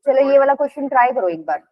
चलो ये वाला क्वेश्चन ट्राई करो एक बार।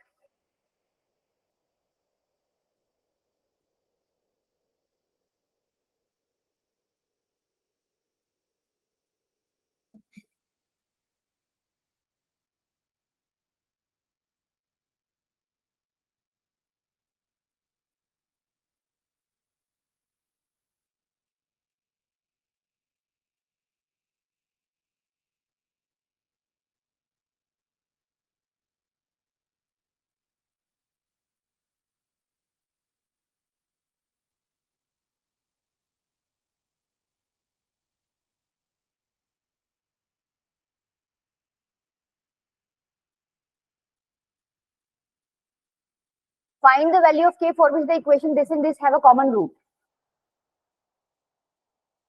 Find the value of k for which the equation this and this have a common root.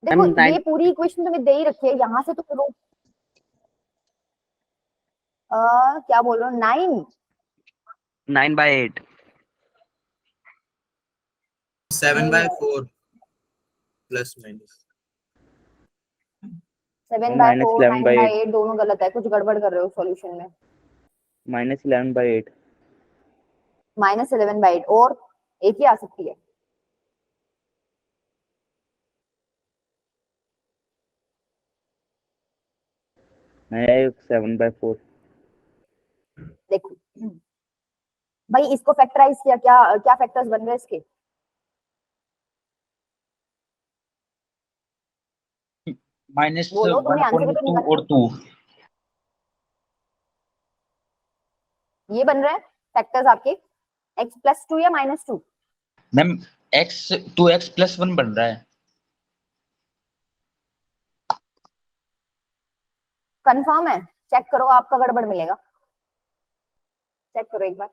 देखो ये पूरी इक्वेशन तुम्हें दे ही रखी है, यहाँ से तो रूट क्या बोल रहे हो, 9/8 7/4 प्लस माइनस 7/4 9/8 दोनों गलत है, कुछ गड़बड़ कर रहे हो सॉल्यूशन में। -11/8 -11/8 और एक ही आ सकती है। है 7/4। देखो भाई इसको फैक्टराइज किया, क्या क्या फैक्टर्स बन रहे इसके? बोलो तुमने आंसर भी तो -1.2 और 2 ये बन रहा है फैक्टर्स आपके x + 2 या -2? मैम x 2x + 1 बन रहा है। कंफर्म है? चेक करो, आपका गड़बड़ मिलेगा, चेक करो एक बार।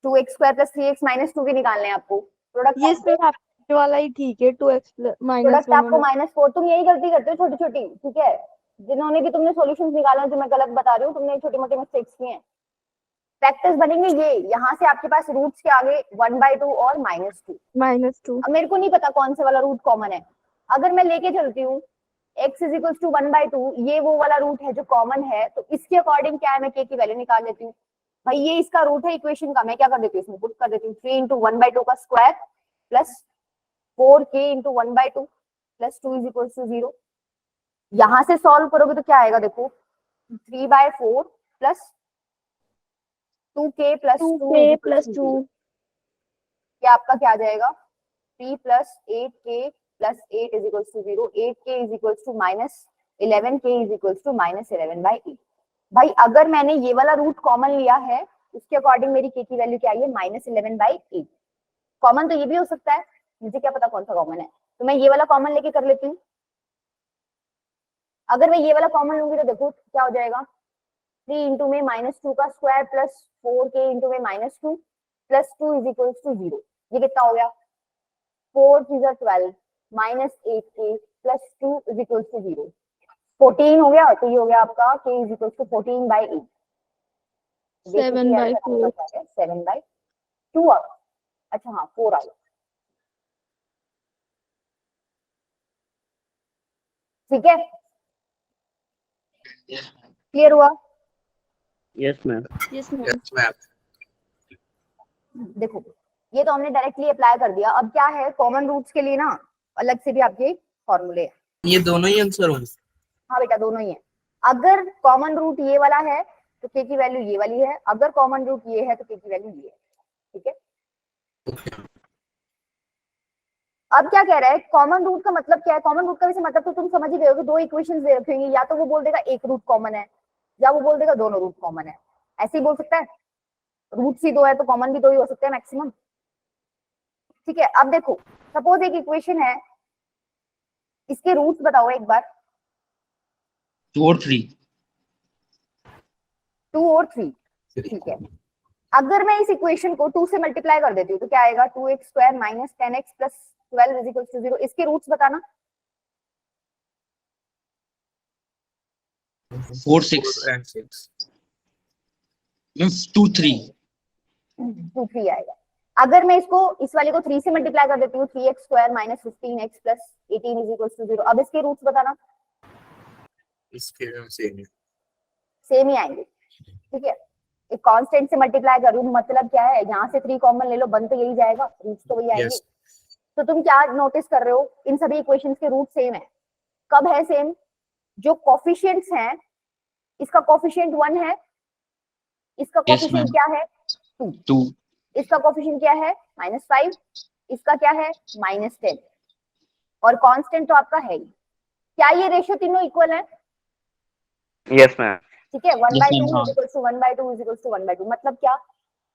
Two x square plus 3x - 2 भी निकालने हैं आपको। प्रोडक्ट वाला ही ठीक है, 2x प्रोडक्ट आपको -4। तुम यही गलती करते हो छोटी छोटी, ठीक है? जिन्होंने भी तुमने सॉल्यूशंस निकाला जो मैं गलत बता रही हूँ, तुमने छोटी मोटी मिस्टेक्स की हैं। फैक्टर्स बनेंगे ये, यहाँ से आपके पास रूट्स के आगे 1/2 और -2। अब मेरे को नहीं पता कौन से वाला रूट कॉमन है। अगर मैं लेके चलती हूँ x = 1/2, ये वो वाला रूट है जो कॉमन है, तो इसके अकॉर्डिंग क्या है, मैं k की वैल्यू निकाल लेती हूँ। भाई ये इसका रूट है इक्वेशन का, मैं क्या कर देती हूँ इसमें पुट कर देती हूँ 3 × 1/2 का स्क्वायर प्लस 4k × 1/2 प्लस 2 = 0। यहाँ से सॉल्व करोगे तो क्या आएगा, देखो 3/4 प्लस 2k + 2 ये आपका क्या आ जाएगा 3 + 8k + 8 = 0। 8k = -11k = -11/8। भाई अगर मैंने ये वाला रूट कॉमन लिया है, उसके अकॉर्डिंग मेरी k की वैल्यू क्या आई है -11/8। कॉमन तो ये भी हो सकता है, मुझे क्या पता कौन सा कॉमन है, तो मैं ये वाला कॉमन लेके कर लेती हूँ। अगर मैं ये वाला कॉमन लूंगी तो देखो क्या हो जाएगा 3 × में -2 का स्क्वायर प्लस 4k × में -2 प्लस 2 = 0। ये कितना हो गया 4 × 12 -8k प्लस 2 = 0। 14 हो गया, तो ये हो गया आपका k = 14/8। 7/4 7/2। अच्छा हाँ 4 आ गया, ठीक है? क्लियर हुआ? Yes ma'am. Yes ma'am. देखो ये तो हमने डायरेक्टली अप्लाई कर दिया। अब क्या है, कॉमन रूट्स के लिए ना अलग से भी आपके फॉर्मूले हैं। ये दोनों ही आंसर होंगे? हाँ बेटा दोनों ही है। अगर कॉमन रूट ये वाला है तो k की वैल्यू ये वाली है, अगर कॉमन रूट ये है तो k की वैल्यू ये है, ठीक है? अब क्या कह रहा है, कॉमन रूट का मतलब क्या है? कॉमन रूट का वैसे मतलब तो तुम समझ ही गए हो कि दो इक्वेशंस दे रखेंगे, या तो वो बोल देगा एक रूट कॉमन है या वो बोल देगा दोनों रूट कॉमन है। ऐसे ही बोल सकता है, रूट ही दो है तो कॉमन भी दो ही हो सकते हैं मैक्सिमम, ठीक है? अब देखो सपोज एक इक्वेशन है, इसके रूट्स बताओ एक बार। 2 और 3 2 और 3, ठीक है? अगर मैं इस इक्वेशन को 2 से मल्टीप्लाई कर देती हूँ तो क्या आएगा 2x² - 10x + 12 = 0। इसके रूट्स बताना। 4 6 and 6 मैम 2 3 2 3 आएगा। अगर मैं इसको इस वाले को 3 से मल्टीप्लाई कर देती हूँ 3x² - 15x + 18 = 0। अब इसके रूट्स बताना। इसके में सेम है। सेम ही आएंगे, ठीक है। एक कांस्टेंट से मल्टीप्लाई करूँ मतलब क्या है, यहाँ से 3 कॉमन ले लो, बन तो यही जाएगा, रूट्स तो वही आएंगे। यस तो तुम क्या नोटिस कर रहे हो, इन सभी इक्वेशंस के रूट सेम है। कब है सेम? जो कोफिशिएंट्स हैं, इसका कोफिशिएंट 1 है, इसका Yes, कोफिशिएंट ma'am. क्या है 2, 2. इसका कोफिशिएंट क्या है -5, इसका क्या है -10, और कांस्टेंट तो आपका है ही। क्या ये रेशियो तीनों इक्वल है? Yes, ma'am. ठीक है, 1/2 Yes, ma'am. Is equals to 1/2 is equals to 1/2। मतलब क्या,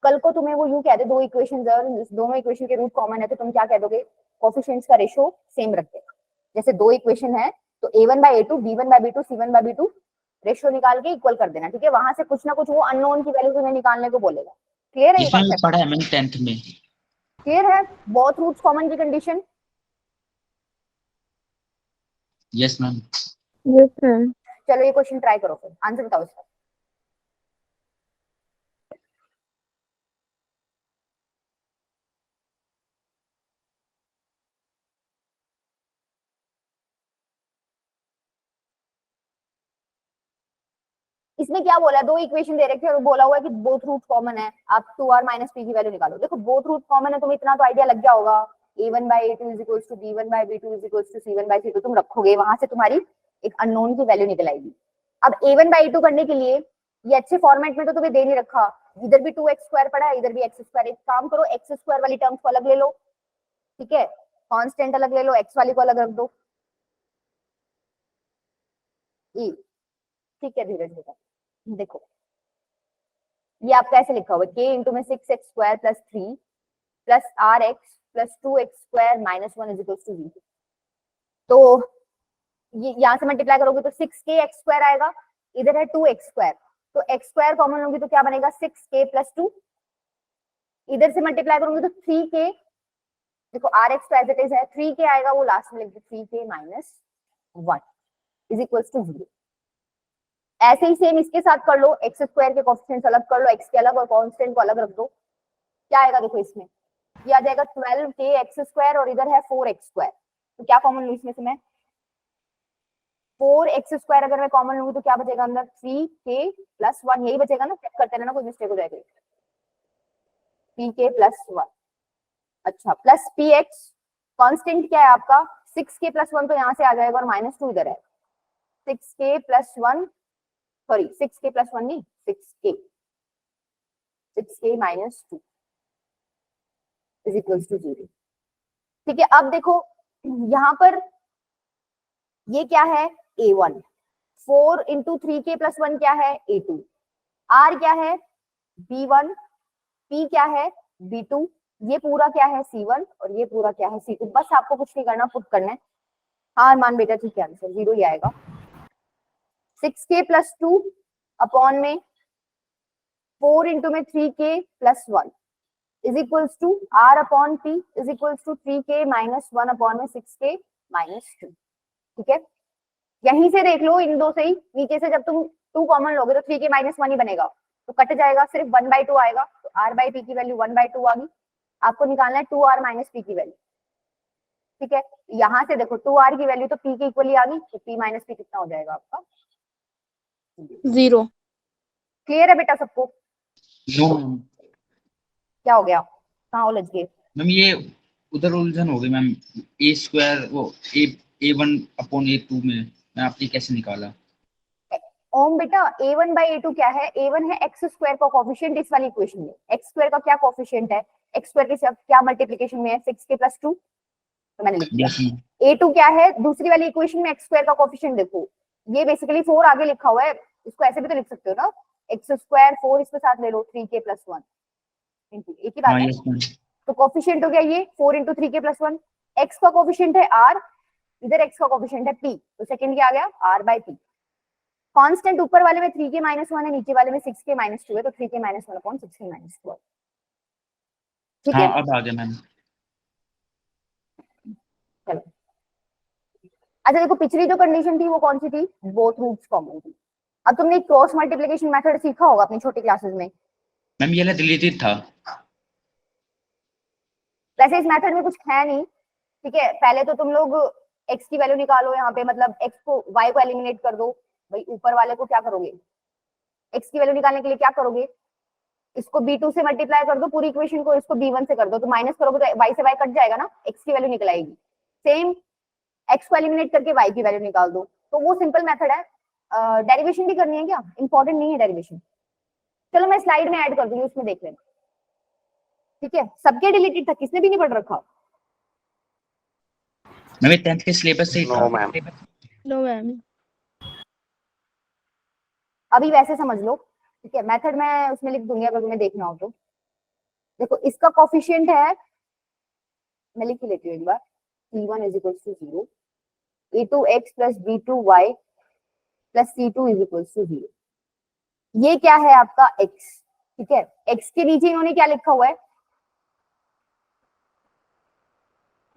कल को तुम्हें वो यूं कहते दो इक्वेशंस है और दोनों इक्वेशन के रूट कॉमन है, तो तुम क्या कह दोगे, कोफिशिएंट्स का रेशियो सेम रख देना। जैसे दो इक्वेशन है तो a1/a2 b1/b2 c1/b2 रेशियो निकाल के इक्वल कर देना, ठीक है। वहां से कुछ ना कुछ वो अननोन की वैल्यू तुम्हें निकालने को बोलेगा। क्लियर है ये जिसमें कॉन्सेप्ट? पढ़ा है मैंने 10th में। क्लियर है बोथ रूट्स कॉमन की condition? Yes ma'am. Yes, ma'am. चलो ये क्वेश्चन ट्राई करो, फिर आंसर बताओ इसका। इसमें क्या बोला है, दो इक्वेशन दे रखे हैं और बोला हुआ है कि बोथ रूट कॉमन है, आप 2r माइनस p की वैल्यू निकालो। देखो बोथ रूट कॉमन है, तुम्हें इतना तो आइडिया लग गया होगा, a1/a2 is equals to b1/b2 is equals to c1/c2 तुम रखोगे, वहां से तुम्हारी एक अननोन की वैल्यू निकल आएगी। अब a1/a2 करने के लिए ये अच्छे फॉर्मेट में तो तुम्हें दे नहीं रखा, इधर भी 2x² पड़ा है, इधर भी x²। एक काम करो, x² वाली टर्म्स को अलग ले लो, ठीक है, कांस्टेंट अलग ले लो, x वाली को अलग रख दो, ठीक है। धीरे धीरे देखो, ये आपका ऐसे लिखा हुआ है k इंटू में 6x² plus 3 plus rx plus 2x² minus 1 is equal to 0। तो ये यहाँ से मल्टीप्लाई करोगे तो 6kx² आएगा, इधर है 2x², तो x² कॉमन होगी तो क्या बनेगा 6k प्लस 2, इधर से मल्टीप्लाई करोगे तो 3k, देखो rx तो एज इट इज है, 3k आएगा, वो लास्ट में लिख दो 3k minus 1 is equal to 0। ऐसे ही सेम इसके साथ कर लो, x² के कोएफिशिएंट्स अलग कर लो, x के अलग और कांस्टेंट को अलग रख दो। क्या आएगा देखो इसमें, ये आ जाएगा 12kx² और इधर है 4x², तो क्या कॉमन लूं इसमें से मैं, 4x² अगर मैं कॉमन लूंगी तो क्या बचेगा अंदर 3k प्लस 1, यही बचेगा ना, चेक करते रहना कोई मिस्टेक हो जाएगी। 3k प्लस 1, अच्छा प्लस px, कांस्टेंट क्या है आपका 6k प्लस 1, तो यहाँ से आ जाएगा, और -2 इधर है, 6k plus 1, sorry 6k plus 1 नहीं, 6k minus 2 is equal to 0। ठीक है, अब देखो यहाँ पर ये क्या है a1, 4 इंटू 3k प्लस 1 क्या है a2, r क्या है b1, p क्या है b2, ये पूरा क्या है c1 और ये पूरा क्या है c2। बस आपको कुछ नहीं करना, पुट करना है। हाँ मान बेटा, ठीक है, आंसर 0 ही आएगा। 6k प्लस 2 अपॉन में 4 इंटू में 3k plus 1 is equals to r upon p is equals to 3k minus 1 upon में 6k माइनस 2। ठीक है, यहीं से देख लो, इन दो से ही, नीचे से जब तुम 2 कॉमन लोगे तो 3k माइनस 1 ही बनेगा, तो कट जाएगा, सिर्फ 1/2 आएगा, तो r बाई p की वैल्यू 1/2 आ गई। आपको निकालना है 2r माइनस p की वैल्यू। ठीक है, यहाँ से देखो 2r की वैल्यू तो p के इक्वली आ गई, तो p माइनस p कितना हो जाएगा आपका 0। क्लियर है बेटा सबको? नो क्या हो गया, कहाँ उलझ गए? मैम, ये उधर उलझन हो गई मैम। a² वो a1 अपॉन a2 में मैं आपने कैसे निकाला? ओम बेटा a1/a2 क्या है, a1 है x² का कोफिशिएंट इस वाली इक्वेशन में, x² का क्या कोफिशिएंट है, x² के साथ क्या मल्टीप्लिकेशन में है 6k प्लस 2, तो मैंने लिख दिया। Yes ma'am. a2 क्या है दूसरी वाली इक्वेशन में, x² का कोफिशिएंट देखो, ये बेसिकली 4 आगे लिखा हुआ है, इसको ऐसे भी तो लिख सकते हो ना, x² 4 इसके साथ ले लो 3k प्लस 1 इंटू, एक ही बात हाँ है। Yes ma'am. तो कोफिशिएंट हो गया ये 4 इंटू 3k प्लस 1, x का कोफिशिएंट है r, इधर x का कोफिशिएंट है p, तो सेकंड क्या आ गया r बाई p। कांस्टेंट ऊपर वाले में 3k माइनस 1 है, नीचे वाले में 6k माइनस 2 है, तो 3k minus 1 upon 6k minus 2। ठीक है, हाँ अब आ गया मैम। चलो अच्छा देखो, पिछली जो कंडीशन थी वो कौन सी थी, बोथ रूट्स कॉमन थी। अब तुमने क्रॉस मल्टीप्लिकेशन मेथड सीखा होगा अपनी छोटी क्लासेस में, मैम ये रिलेटेड था। वैसे इस मेथड में कुछ है नहीं। ठीक है, पहले तो तुम लोग x की वैल्यू निकालो यहाँ पे, मतलब x को y को एलिमिनेट कर दो, भाई ऊपर वाले को क्या करोगे, x की वैल्यू निकालने के लिए क्या करोगे, इसको b2 से मल्टीप्लाई कर दो पूरी इक्वेशन को, इसको b1 से कर दो, तो माइनस करोगे तो y से y कट जाएगा ना, x की वैल्यू निकल आएगी। सेम x को एलिमिनेट करके y की वैल्यू निकाल दो, तो वो सिंपल मेथड है। डेरिवेशन भी करनी है क्या, इंपॉर्टेंट नहीं है डेरिवेशन, चलो मैं स्लाइड में ऐड कर दूंगी, उसमें देख लेना, ठीक है। सबके डिलीटेड था, किसने भी नहीं पढ़ रखा। मैम 10th के सिलेबस से ही No, था। ma'am. No ma'am. अभी वैसे समझ लो, ठीक है। मेथड मैं उसमें लिख दूंगी अगर तुम्हें देखना हो तो। देखो इसका कोफिशिएंट है, मैं लिख लेती हूँ एक बार, c1 is equal to 0, a2x plus b2y plus c2 is equal to 0। ये क्या है आपका x, ठीक है। x के नीचे इन्होंने क्या लिखा हुआ है,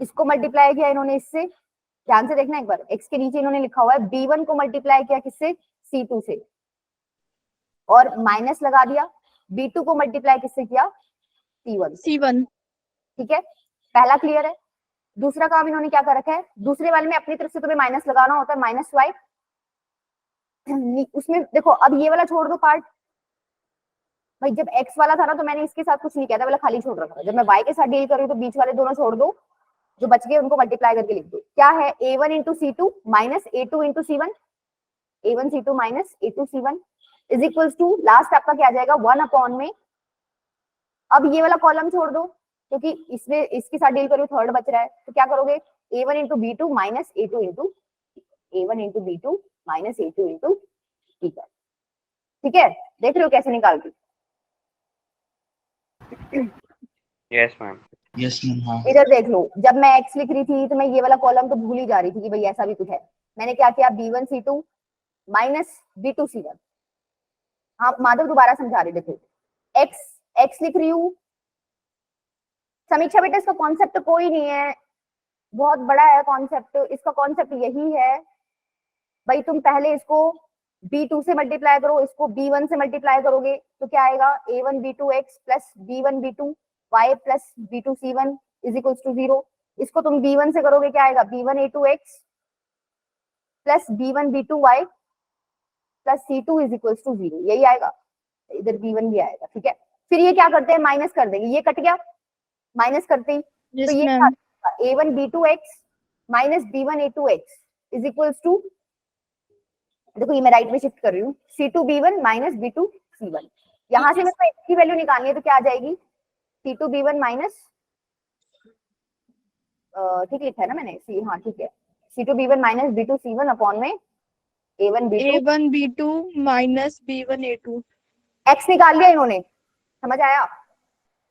इसको मल्टीप्लाई किया इन्होंने इससे, ध्यान से देखना एक बार, x के नीचे इन्होंने लिखा हुआ है b1 को मल्टीप्लाई किया किससे, c2 से, और माइनस लगा दिया, b2 को मल्टीप्लाई किससे किया, c1 से, C1 ठीक है। पहला क्लियर है। दूसरा काम इन्होंने क्या कर रखा है, दूसरे वाले में अपनी तरफ से तुम्हें माइनस लगाना होता है, माइनस y, उसमें देखो अब ये वाला छोड़ दो पार्ट, भाई जब x वाला था ना तो मैंने इसके साथ कुछ नहीं किया था, वाला खाली छोड़ रखा था। जब मैं y के साथ डील कर रही हूँ तो बीच वाले दोनों छोड़ दो, जो बच गए उनको मल्टीप्लाई करके लिख दो। क्या है, a1 into c2 minus a2 into c1, a1 c2 minus a2 c1 is equals to, last आपका क्या आ जाएगा, 1 अपॉन में, अब ये वाला कॉलम छोड़ दो क्योंकि इसमें इसके साथ डील करो, थर्ड बच रहा है, तो क्या करोगे, a1 into b2 minus a2 into a1 into b2 minus a2 into, ठीक है, ठीक है। देख रहे हो कैसे निकाल दी। Yes, ma'am. Yes ma'am. हाँ इधर देख लो, जब मैं x लिख रही थी तो मैं ये वाला कॉलम तो भूल ही जा रही थी कि भाई ऐसा भी कुछ है। मैंने क्या किया, b1 c2 minus b2 c1। हाँ माधव दोबारा समझा रही, देखो x लिख रही हूँ, समीक्षा बेटा इसका कॉन्सेप्ट कोई नहीं है, बहुत बड़ा है कॉन्सेप्ट, इसका कॉन्सेप्ट यही है भाई, तुम पहले इसको b2 से मल्टीप्लाई करो, इसको b1 से मल्टीप्लाई करोगे तो क्या आएगा, a1 b2x plus b1 b2y plus b2 c1 is equals to 0। इसको तुम b1 से करोगे क्या आएगा, b1 a2x plus b1 b2y plus c2 is equals to 0, यही आएगा, इधर b1 भी आएगा, ठीक है। फिर ये क्या करते हैं, माइनस कर देंगे, ये कट गया माइनस करते ही, यस तो ये ma'am. a1 b2x minus b1 a2x is equals to, देखो ये मैं राइट में शिफ्ट कर रही हूँ, c2 b1 minus b2 c1, यहाँ से मेरे को x की वैल्यू निकालनी है तो क्या आ जाएगी, c2 b1 माइनस, ठीक लिखा है ना मैंने, सी हाँ ठीक है, c2 b1 minus b2 c1 upon में a1 b2, A1 B2 minus B1 A2। x निकाल लिया इन्होंने, समझ आया।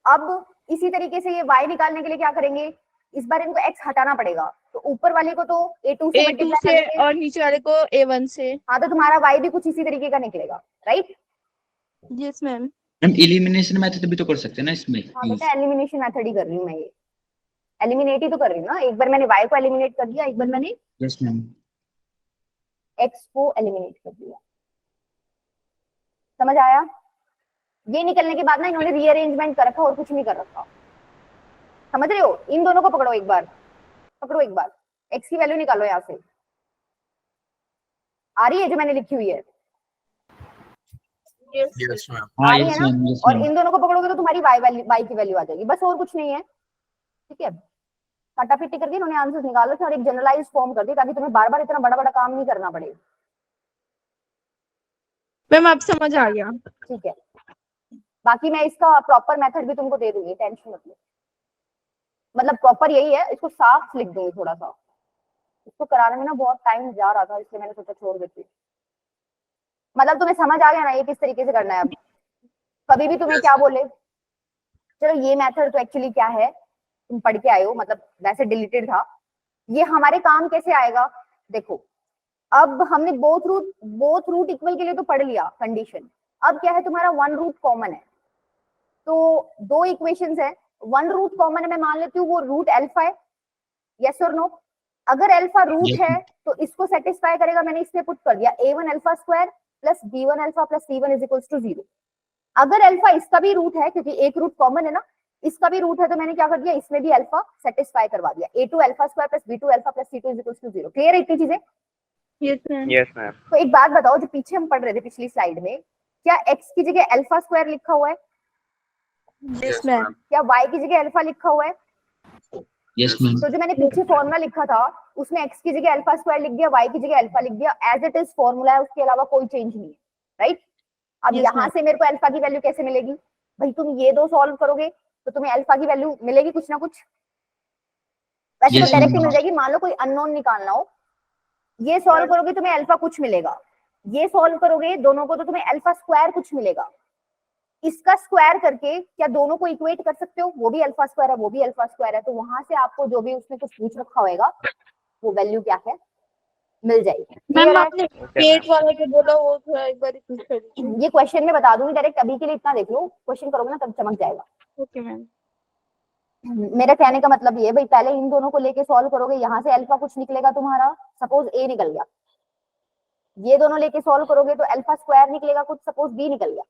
अब इसी तरीके से ये y निकालने के लिए क्या करेंगे, इस बार इनको x हटाना पड़ेगा, तो ऊपर वाले को तो a2 से A2 मल्टीप्लाई से करेंगे, और नीचे वाले को A1 से। हाँ तो तुम्हारा y भी कुछ इसी तरीके का निकलेगा, right. Yes ma'am. Ma'am elimination method भी तो कर सकते हैं ना इसमें हाँ यूज। बेटा एलिमिनेशन मेथड ही कर रही हूँ मैं, ये एलिमिनेट ही तो कर रही हूँ ना, एक बार मैंने y को एलिमिनेट कर दिया, एक बार मैंने यस मैम। x को एलिमिनेट कर दिया, समझ आया। ये निकलने के बाद ना इन्होंने रीअरेंजमेंट कर रखा और कुछ नहीं कर रखा, समझ रहे हो। इन दोनों को पकड़ो एक बार, पकड़ो एक बार, x की वैल्यू निकालो यहाँ से, आ रही है जो मैंने लिखी हुई है, Yes, ma'am. आ हाँ रही यस है ना, मैम यस और मैम। इन दोनों को पकड़ोगे तो तुम्हारी y की वैल्यू आ जाएगी, बस और कुछ नहीं है, ठीक है। फटाफटी करके इन्होंने आंसर्स निकाल रखे और एक जनरलाइज फॉर्म कर दी ताकि तुम्हें बार बार इतना बड़ा बड़ा काम नहीं करना पड़े, मैम अब समझ आ गया। ठीक है। बाकी मैं इसका प्रॉपर मेथड भी तुमको दे दूंगी, टेंशन मत लो, मतलब प्रॉपर यही है, इसको साफ लिख दूंगी, थोड़ा सा इसको कराने में ना बहुत टाइम जा रहा था इसलिए मैंने सोचा छोड़ देती हूँ। मतलब तुम्हें समझ आ गया ना ये किस तरीके से करना है। अब कभी भी तुम्हें Yes. क्या बोले, चलो ये मेथड तो एक्चुअली क्या है तुम पढ़ के आए हो, मतलब वैसे डिलीटेड था, ये हमारे काम कैसे आएगा, देखो अब हमने बोथ रूट इक्वल के लिए तो पढ़ लिया कंडीशन, अब क्या है तुम्हारा वन रूट कॉमन है, तो दो इक्वेशंस है, वन रूट कॉमन है, मैं मान लेती हूँ वो रूट अल्फा है, यस और नो। अगर अल्फा रूट Yes. है तो इसको सेटिस्फाई करेगा, मैंने इसमें पुट कर दिया a1 alpha square plus b1 alpha plus c1 is equals to 0। अगर अल्फा इसका भी रूट है क्योंकि एक रूट कॉमन है ना, इसका भी रूट है, तो मैंने क्या कर दिया, इसमें भी अल्फा सेटिस्फाई करवा दिया, a2 alpha square plus b2 alpha plus c2 is equals to 0। Clear है इतनी चीजें, Yes, ma'am. Yes, ma'am. तो एक बात बताओ, जो पीछे हम पढ़ रहे थे पिछली स्लाइड में, क्या x की जगह अल्फा स्क्वायर लिखा हुआ है? Yes, ma'am. क्या y की जगह अल्फा लिखा हुआ है? Yes ma'am. तो जो मैंने पीछे फॉर्मूला लिखा था उसमें x की जगह अल्फा स्क्वायर लिख दिया, y की जगह अल्फा लिख दिया, एज इट इज फॉर्मूला है, उसके अलावा कोई चेंज नहीं है, राइट? अब Yes, यहाँ ma'am. से मेरे को अल्फा की वैल्यू कैसे मिलेगी? भाई तुम ये दो सॉल्व करोगे तो तुम्हें अल्फा की वैल्यू मिलेगी कुछ ना कुछ, वैसे तो Yes, डायरेक्ट ही ma'am. मिल जाएगी। मान लो कोई अननोन निकालना हो, ये सॉल्व करोगे तुम्हें अल्फा कुछ मिलेगा, ये सॉल्व करोगे दोनों को तो तुम्हें अल्फा स्क्वायर कुछ मिलेगा। इसका स्क्वायर करके क्या दोनों को इक्वेट कर सकते हो? वो भी अल्फा स्क्वायर है, वो भी अल्फा स्क्वायर है, तो वहां से आपको जो भी उसने कुछ पूछ रखा होगा वो वैल्यू क्या है मिल जाएगी। मैम Clear है? आपने Okay, पेट ma'am. वाला के बोला वो थोड़ा एक बार रिपीट कर दीजिए। ये क्वेश्चन में बता दूंगी डायरेक्ट, अभी के लिए इतना देख लो, क्वेश्चन करोगे ना तब चमक जाएगा। Okay ma'am. मेरा कहने का मतलब ये भाई, पहले इन दोनों को लेके सॉल्व करोगे, यहाँ से अल्फा कुछ निकलेगा तुम्हारा, सपोज ए निकल गया, ये दोनों लेके सॉल्व करोगे तो अल्फा स्क्वायर निकलेगा कुछ, सपोज बी निकल गया,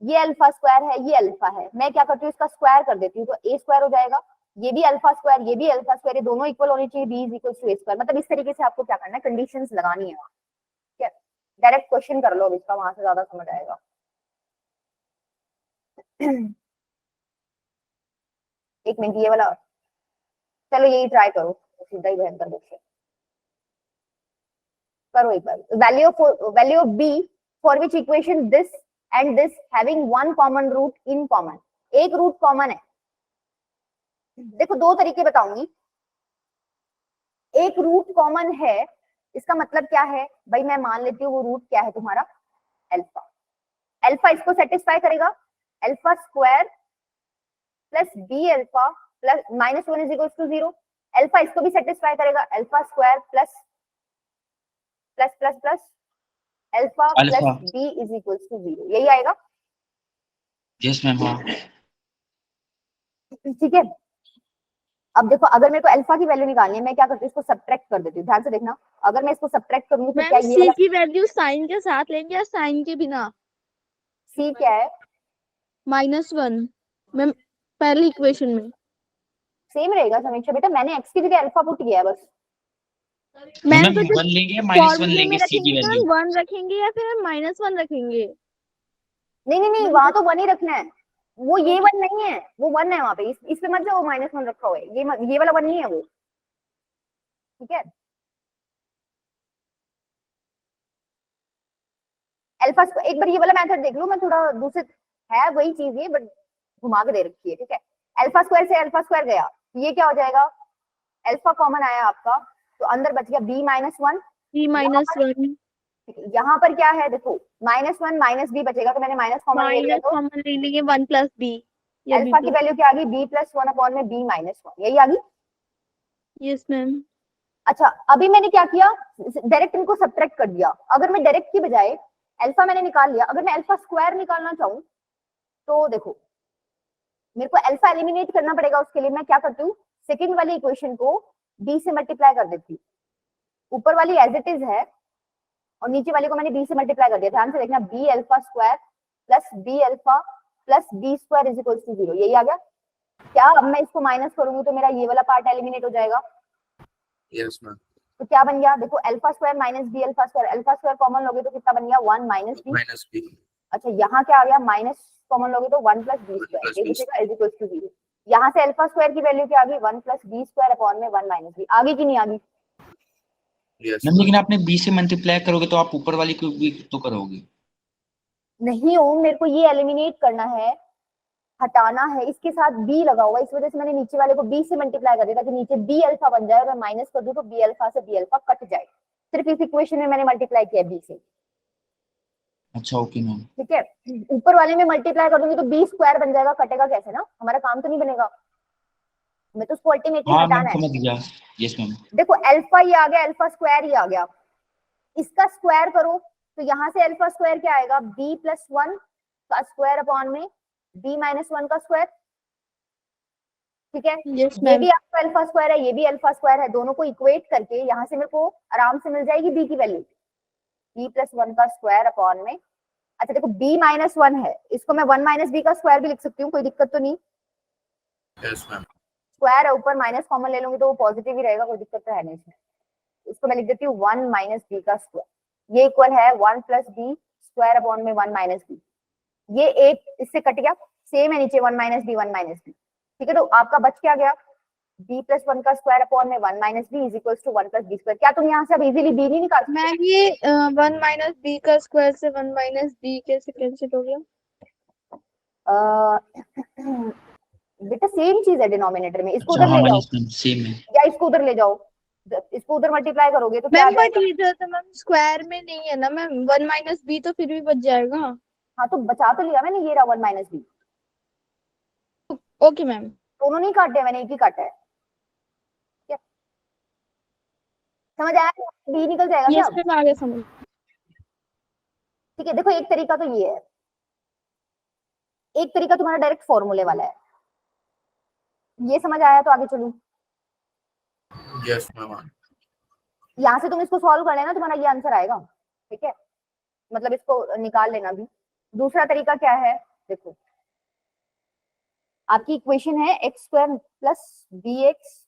ये अल्फा स्क्वायर है, ये अल्फा है, मैं क्या करती हूँ इसका स्क्वायर कर देती हूँ तो ए स्क्वायर हो जाएगा, ये भी अल्फा स्क्वायर, ये भी अल्फा स्क्वायर, ये दोनों इक्वल होने चाहिए, b is equal to a square. मतलब इस तरीके से आपको क्या करना है, कंडीशंस लगानी है, ठीक है? डायरेक्ट क्वेश्चन कर लो अब इसका, वहां से ज्यादा समझ आएगा। एक मिनट, ये वाला चलो यही ट्राई करो, सीधा ही भयंकर देखिए, करो एक बार। Value of b for which equation this and this having one common root in common, एक रूट कॉमन है। देखो दो तरीके बताऊंगी, एक रूट कॉमन है इसका मतलब क्या है भाई, मैं मान लेती हूँ वो रूट क्या है तुम्हारा अल्फा, अल्फा इसको सेटिस्फाई करेगा, alpha square plus b alpha plus minus one is equal to 0, alpha इसको भी सेटिस्फाई करेगा, alpha square plus plus plus plus alpha plus alpha. B is equal to 0, यही आएगा, यस मैम। हाँ ठीक है? अब देखो अगर मेरे को अल्फा की वैल्यू निकालनी है, मैं क्या करती हूँ, इसको सब्ट्रैक्ट कर देती हूँ, ध्यान से देखना, अगर मैं इसको सब्ट्रैक्ट करूंगी तो क्या मैम ये सी वाला की वैल्यू साइन के साथ लेंगे या साइन के बिना? सी क्या है? -1 मैम पहली इक्वेशन में। सेम रहेगा समीक्षा बेटा, मैंने एक्स की जगह अल्फा पुट किया है बस। मैम मैम तो जो 1 लेंगे या -1 फॉर्मूले लेंगे में सी की रखेंगे तो वैल्यू? 1 रखेंगे या फिर -1 रखेंगे? नहीं नहीं नहीं, वहां तो वन ही रखना है, वो ये वन नहीं है, वो वन है वहां पे, इस पे मत जाओ, -1 रखा हुआ है, ये वाला वन नहीं है वो, ठीक है? अल्फा एक बार ये वाला मेथड देख लो, मैं थोड़ा दूसरे, है वही चीज है बट घुमा के दे रखी है, ठीक है? अल्फा स्क्वायर से अल्फा स्क्वायर गया, ये क्या हो जाएगा, अल्फा कॉमन आया आपका तो अंदर बच गया b -1, b-1 यहाँ पर क्या है देखो, -1 माइनस बी बचेगा, तो मैंने माइनस कॉमन ले लिया, माइनस तो कॉमन ले लेंगे 1 + b या अल्फा की वैल्यू क्या आ गई, b + 1 अपॉन में b - 1, यही आ गई। Yes ma'am. अच्छा अभी मैंने क्या किया, डायरेक्ट इनको सब्ट्रैक्ट कर दिया, अगर मैं डायरेक्ट की बजाय अल्फा मैंने निकाल लिया, अगर मैं अल्फा स्क्वायर निकालना चाहूँ तो देखो मेरे को अल्फा एलिमिनेट करना पड़ेगा, उसके लिए मैं क्या करती हूँ, सेकंड वाली इक्वेशन को b से मल्टीप्लाई कर देती हूँ, ऊपर वाली एज इट इज है और नीचे वाली को मैंने b से मल्टीप्लाई कर दिया, ध्यान से देखना, b alpha square plus b alpha plus b square is equal to 0, यही आ गया क्या? अब मैं इसको माइनस करूंगी तो मेरा ये वाला पार्ट एलिमिनेट हो जाएगा, Yes, ma'am. तो क्या बन गया देखो, alpha square minus b alpha square common लोगे तो कितना बन गया, 1 माइनस बी। Minus b. अच्छा यहाँ क्या आ गया, माइनस कॉमन लोगे तो 1 + b स्क्वायर, plus ये b बचेगा इज इक्वल टू 0। यहाँ से अल्फा स्क्वायर की वैल्यू क्या आ गई, 1 + b स्क्वायर अपॉन में 1 - b, आगे की नहीं आ गई? Yes, मैम लेकिन आपने b से मल्टीप्लाई करोगे तो आप ऊपर वाली को भी तो करोगे। नहीं हो, मेरे को ये एलिमिनेट करना है, हटाना है, इसके साथ b लगा हुआ, इस वजह से मैंने नीचे वाले को b से मल्टीप्लाई कर दिया ताकि नीचे b अल्फा बन जाए, और मैं माइनस कर दूं तो b अल्फा से b अल्फा कट जाए, सिर्फ इस इक्वेशन में मैंने मल्टीप्लाई किया b से, अच्छा ओके मैम। ठीक है? ऊपर वाले में मल्टीप्लाई कर दूंगी तो b स्क्वायर बन जाएगा, कटेगा कैसे ना, हमारा काम तो नहीं बनेगा, मैं तो उसको अल्टीमेटली हाँ मैम हटाना है। समझ गया। Yes ma'am. देखो अल्फा ये आ गया, अल्फा स्क्वायर ही आ गया, इसका स्क्वायर करो तो यहाँ से अल्फा स्क्वायर क्या आएगा, b + 1 का स्क्वायर अपॉन में b - 1 का स्क्वायर, ठीक है? यस ये मैम। भी आपका अल्फा स्क्वायर है, ये भी अल्फा स्क्वायर है, दोनों को इक्वेट करके यहाँ से मेरे को आराम से मिल जाएगी b की वैल्यू, b + 1 का स्क्वायर अपॉन में, अच्छा देखो b - 1 है, इसको मैं 1 - b का स्क्वायर भी लिख सकती हूँ, कोई दिक्कत तो नहीं, Yes, ma'am. स्क्वायर है ऊपर, माइनस कॉमन ले लूंगी तो वो पॉजिटिव ही रहेगा, कोई दिक्कत तो है नहीं इसमें, इसको मैं लिख देती हूँ 1 माइनस बी का स्क्वायर, ये इक्वल है 1 प्लस बी स्क्वायर अपॉन में 1 माइनस बी। ये एक इससे कट गया, सेम है नीचे 1 माइनस बी 1 माइनस बी, ठीक है। तो आपका बच क्या गया, b प्लस 1 का स्क्वायर अपॉन में 1 minus b is equal to 1 plus b square. क्या तुम यहाँ से अब इजीली b नहीं निकाल सकते? मैम ये 1 माइनस बी का स्क्वायर से 1 माइनस बी कैसे कैंसिल हो गया? बेटा सेम चीज है डिनोमिनेटर में, इसको अच्छा उधर हाँ ले जाओ मैम सेम है। या इसको उधर ले जाओ, इसको उधर मल्टीप्लाई करोगे तो क्या आ मैम बट जाएगा? इधर तो मैम स्क्वायर में नहीं है ना मैम, 1 माइनस बी तो फिर भी बच जाएगा। हाँ तो बचा तो लिया मैंने, ये रहा 1 माइनस बी। Okay ma'am. दोनों नहीं काटे मैंने, एक ही काटा है, ठीक है। समझ आया? बी निकल जाएगा क्या? यस मैम आगे समझ। ठीक है, देखो एक तरीका तो ये है, एक तरीका तुम्हारा डायरेक्ट फॉर्मूले वाला है, ये समझ आया तो आगे चलूं। Yes, ma'am. यहाँ से तुम इसको सॉल्व कर लेना, तुम्हारा ये आंसर आएगा, ठीक है। मतलब इसको निकाल लेना भी। दूसरा तरीका क्या है, देखो आपकी इक्वेशन है x square plus b x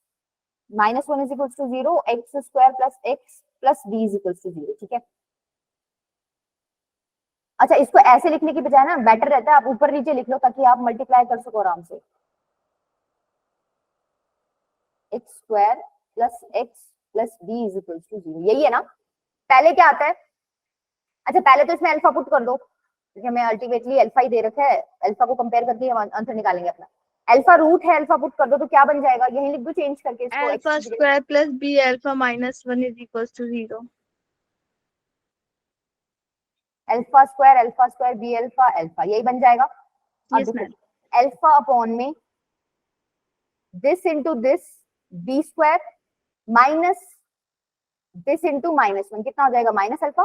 minus 1 is equal to 0, x square plus x plus b is equal to 0, ठीक है। अच्छा इसको ऐसे लिखने की बजाय ना बेटर रहता है आप ऊपर नीचे लिख लो ताकि आप मल्टीप्लाई कर सको आराम से। X square plus x plus b is equal to 0, यही है ना। पहले क्या आता है, अच्छा पहले तो इसमें अल्फा पुट कर दो, क्योंकि हमें अल्टीमेटली अल्फा ही दे रखा है, अल्फा को कंपेयर करके हम आंसर निकालेंगे अपना। अल्फा रूट है, अल्फा पुट कर दो तो क्या बन जाएगा, यही लिख दो चेंज करके इसको। Alpha square plus b alpha minus 1 is equal to 0। Alpha square b alpha alpha, यही बन जाएगा। अब यस देखो मैम। अल्फा अपॉन में this into this b square minus this into minus 1 कितना हो जाएगा, माइनस अल्फा।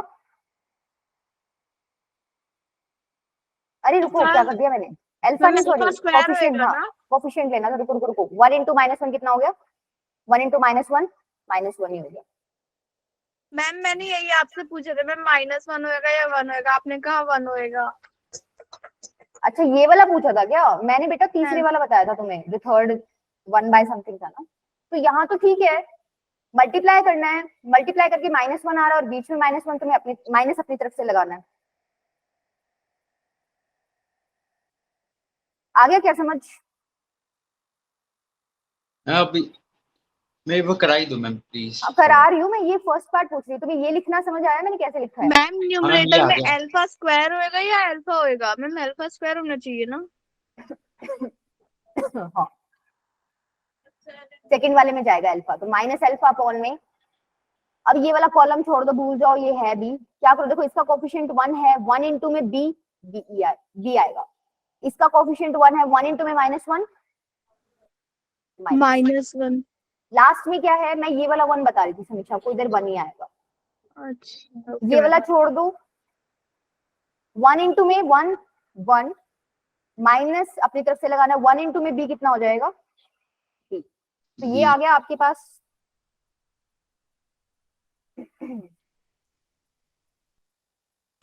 अरे रुको क्या कर दिया मैंने, अल्फा नहीं सॉरी कोफिशिएंट, हाँ कोफिशिएंट लेना था, रुको रुको रुको 1 इंटू माइनस 1 कितना हो गया, 1 इंटू माइनस 1 ही हो गया। मैम मैंने यही आपसे पूछा था मैम, -1 होएगा या 1 होएगा, आपने कहा 1 होएगा। अच्छा ये वाला पूछा था क्या मैंने, बेटा तीसरे हाँ। वाला बताया था तुम्हें, जो थर्ड 1 बाय समथिंग था ना। तो यहाँ तो ठीक है, मल्टीप्लाई करना है, मल्टीप्लाई करके -1 आ रहा है और बीच में -1 तुम्हें अपनी माइनस अपनी तरफ से लगाना है। आ गया क्या समझ? अभी मेरे वो कराई दो मैम प्लीज। अब करा रही हूँ मैं, ये फर्स्ट पार्ट पूछ रही हूँ, तुम्हें ये लिखना समझ आया मैंने कैसे लिखा है? मैम न्यूमरेटर आ में गया। अल्फा स्क्वायर होएगा या अल्फा होएगा? मैम अल्फा स्क्वायर होना चाहिए ना। हाँ सेकंड वाले में जाएगा अल्फा, तो माइनस अल्फा अपॉन में, अब ये वाला कॉलम छोड़ दो भूल जाओ, ये है बी, क्या करो देखो इसका कोफिशिएंट 1 है, 1 इंटू में बी आएगा, इसका कोफिशिएंट 1 है, 1 इंटू में -1 -1। लास्ट में क्या है, मैं ये वाला 1 बता रही थी समीक्षा को, इधर 1 ही आएगा। अच्छा ये वाला छोड़ दो, 1 इंटू में 1 माइनस अपनी तरफ से लगाना, 1 इंटू में बी कितना हो जाएगा, बी। तो ये आ गया आपके पास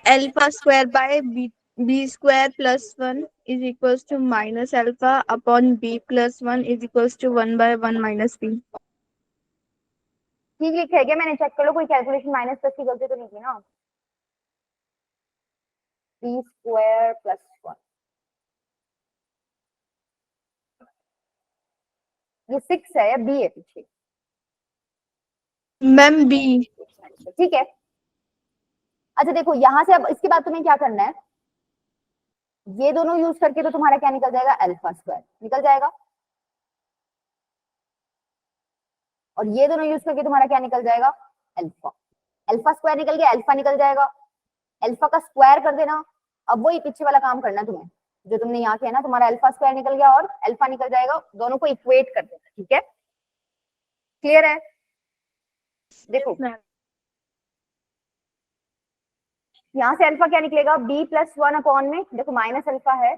alpha square by b square plus 1 is equals to minus alpha upon b plus 1 is equals to 1 by 1 minus b. ठीक लिखा है क्या मैंने, चेक कर लो कोई कैलकुलेशन माइनस प्लस की गलती तो नहीं की ना। बी स्क्वायर प्लस 1, ये 6 है या बी है पीछे? Ma'am b. ठीक है। अच्छा देखो यहाँ से अब इसके बाद तुम्हें क्या करना है, ये दोनों यूज करके तो तुम्हारा क्या निकल जाएगा, अल्फा स्क्वायर निकल जाएगा, और ये दोनों यूज करके तुम्हारा क्या निकल जाएगा, अल्फा। अल्फा स्क्वायर निकल गया, अल्फा निकल जाएगा, अल्फा का स्क्वायर कर देना। अब वही पीछे वाला काम करना तुम्हें जो तुमने यहाँ किया ना, तुम्हारा अल्फा स्क्वायर निकल गया और अल्फा निकल जाएगा, दोनों को इक्वेट कर देना, ठीक है। क्लियर है? देखो यहाँ से अल्फा क्या निकलेगा, b प्लस 1 अपॉन में, देखो माइनस अल्फा है,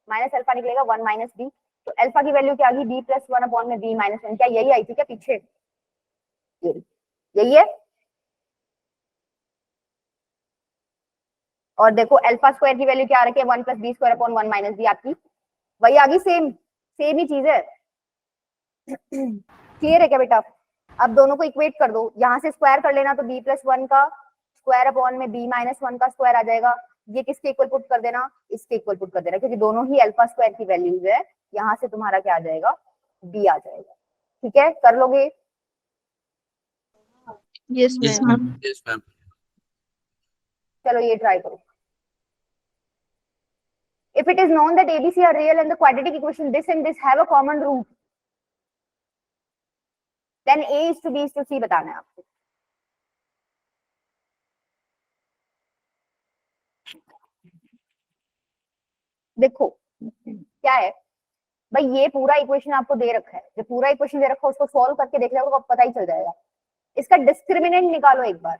माइनस अल्फा निकलेगा 1 माइनस बी, तो अल्फा की वैल्यू क्या आ गई, b प्लस 1 अपॉन में b माइनस 1, क्या यही आई थी क्या पीछे, यही है। और देखो अल्फा स्क्वायर की वैल्यू क्या आ रही है, 1 plus b square upon 1 minus b, आपकी वही आ गई, सेम ही चीज है। क्लियर है क्या बेटा? अब दोनों को इक्वेट कर दो, यहाँ से स्क्वायर कर लेना तो b प्लस 1 का स्क्वायर अपॉन में b माइनस 1 का स्क्वायर आ जाएगा। ये किसके इक्वल पुट कर देना, इसके इक्वल पुट कर देना, क्योंकि दोनों ही अल्फा स्क्वायर की वैल्यूज है। यहाँ से तुम्हारा क्या आ जाएगा, b आ जाएगा। ठीक है, कर लोगे? Yes, Yes, ma'am. ma'am. Yes, ma'am. चलो ये ट्राई करो। If it is known that ABC are real and the quadratic equation this and this have a common root, then A is to B is to C बताना है आपको। देखो क्या है भाई, ये पूरा इक्वेशन आपको दे रखा है, जो पूरा इक्वेशन दे रखा है उसको सॉल्व करके देख लो, आपको पता ही चल जाएगा। इसका डिस्क्रिमिनेंट निकालो एक बार,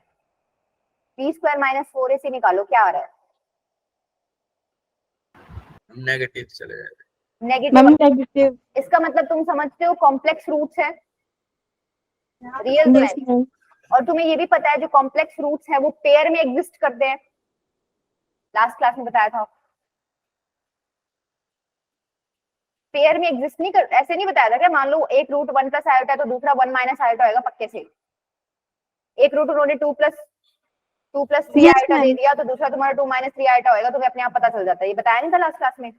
b स्क्वायर माइनस 4ac निकालो, क्या आ रहा है? नेगेटिव चले जाएगा। नेगेटिव। Negative. इसका मतलब तुम समझते हो कॉम्प्लेक्स रूट्स है, रियल तो Yes, है। ma'am. और तुम्हें ये भी पता है जो कॉम्प्लेक्स रूट्स है वो पेयर में एग्जिस्ट करते हैं, लास्ट क्लास में बताया था। पेयर में एग्जिस्ट नहीं कर, ऐसे नहीं बताया था क्या? मान लो एक रूट 1 प्लस आयोटा है तो दूसरा 1 माइनस आयोटा होगा पक्के से। एक रूट उन्होंने 2 प्लस 3 Yes, आयोटा दे ma'am. दिया तो दूसरा तुम्हारा 2 माइनस 3 आयोटा होगा, तुम्हें अपने आप पता चल जाता है। ये बताया नहीं था लास्ट क्लास में?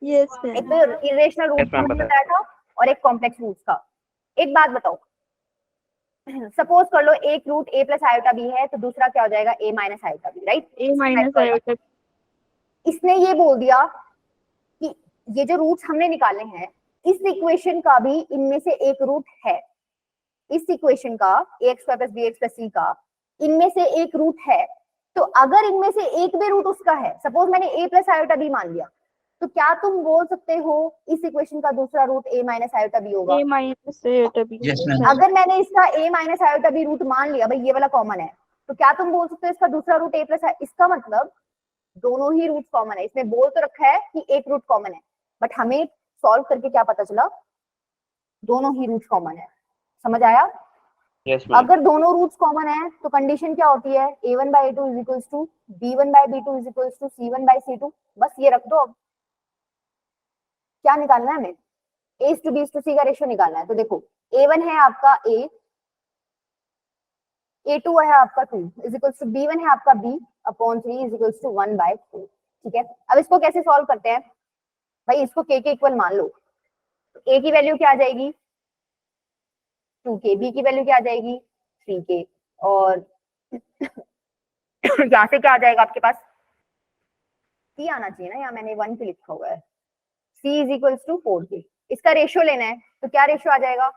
Yes, एक ma'am. तो इरेशनल रूट Yes, ma'am, का पता है। बताया था और एक कॉम्प्लेक्स रूट का। एक बात बताओ, सपोज कर लो एक root a plus iota b है तो दूसरा क्या हो जाएगा, a minus iota b, right? A minus iota. इसने ये बोल दिया कि ये जो रूट्स हमने निकाले हैं इस इक्वेशन का भी इनमें से एक रूट है, इस इक्वेशन का ax square plus bx plus c का इनमें से एक रूट है। तो अगर इनमें से एक भी रूट उसका है, सपोज मैंने a प्लस आयोटा b मान लिया, तो क्या तुम बोल सकते हो इस इक्वेशन का दूसरा root a minus iota b होगा? A minus iota b. Yes, ma'am. अगर मैंने इसका a minus iota b root मान लिया, भाई ये वाला कॉमन है, तो क्या तुम बोल सकते हो इसका दूसरा रूट a प्लस है? इसका मतलब दोनों ही रूट कॉमन है। इसमें बोल तो रखा है कि एक रूट कॉमन है, बट हमें सॉल्व करके क्या पता चला, दोनों ही रूट कॉमन है। समझ आया? Yes, ma'am. अगर दोनों रूट्स कॉमन है तो कंडीशन क्या होती है, a1 by a2 is equals to b1 by b2 is equals to c1 by c2। बस ये रख दो। अब क्या निकालना है हमें, a to b to c का रेशियो निकालना है। तो देखो a1 है आपका a, a2 है आपका 2 इज इक्वल्स टू b1 है आपका b upon 3 is equals to 1 by 4। ठीक है, अब इसको कैसे सॉल्व करते हैं भाई, इसको k के इक्वल मान लो। तो a की वैल्यू क्या आ जाएगी 2k, b की वैल्यू क्या आ जाएगी 3k, और यहाँ से क्या आ जाएगा आपके पास, c आना चाहिए ना, यहाँ मैंने 1 पे लिखा हुआ है, c is equals to 4k। इसका रेशियो लेना है तो क्या रेशियो आ जाएगा,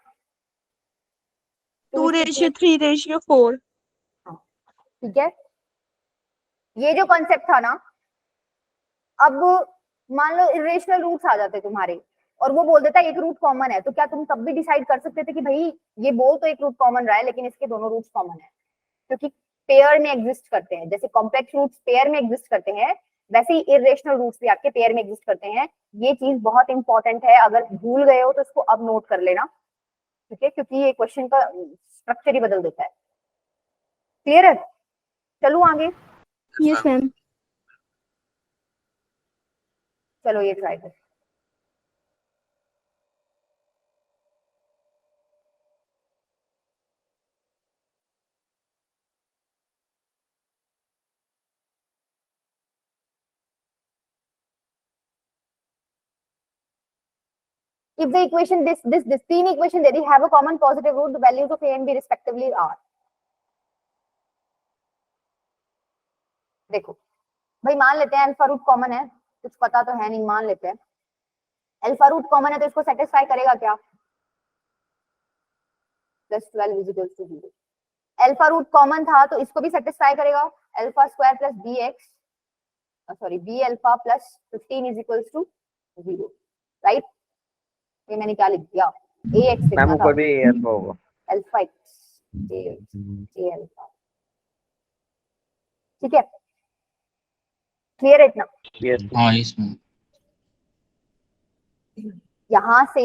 2:3:4. ठीक है। ये जो कॉन्सेप्ट था ना, अब मान लो इरेशनल रूट्स आ जाते तुम्हारे और वो बोल देता है एक रूट कॉमन है, तो क्या तुम तब भी डिसाइड कर सकते थे कि भाई ये बोल तो एक रूट कॉमन रहा है लेकिन इसके दोनों रूट्स कॉमन है, क्योंकि पेयर में एग्जिस्ट करते हैं। जैसे कॉम्प्लेक्स रूट्स पेयर में एग्जिस्ट करते हैं, वैसे ही इरेशनल रूट्स भी आपके पेयर में एग्जिस्ट करते हैं। ये चीज बहुत इंपॉर्टेंट है, अगर भूल गए हो तो इसको अब नोट कर लेना, ठीक है, क्योंकि ये क्वेश्चन का स्ट्रक्चर ही बदल देता है। क्लियर है? चलो आगे, Yes, ma'am. चलो ये ट्राई कर। If the equation this तीन equation they the have a common positive root, the values of a and b respectively are। देखो भाई मान लेते हैं अल्फा रूट कॉमन है, कुछ पता तो है नहीं, मान लेते हैं अल्फा रूट कॉमन है तो इसको सेटिस्फाई करेगा क्या, +12 is equal to 0। Alpha root common था तो इसको भी सेटिस्फाई करेगा, alpha square plus b x, sorry b alpha plus 15 is equal to 0, right? ये मैंने क्या लिख दिया, ए एक्स मैम लिखना था, ऊपर भी अल्फा होगा। अल्फा एक्स जे अल्फा। ठीक है, क्लियर है इतना? Yes, हाँ yes ma'am. यहाँ से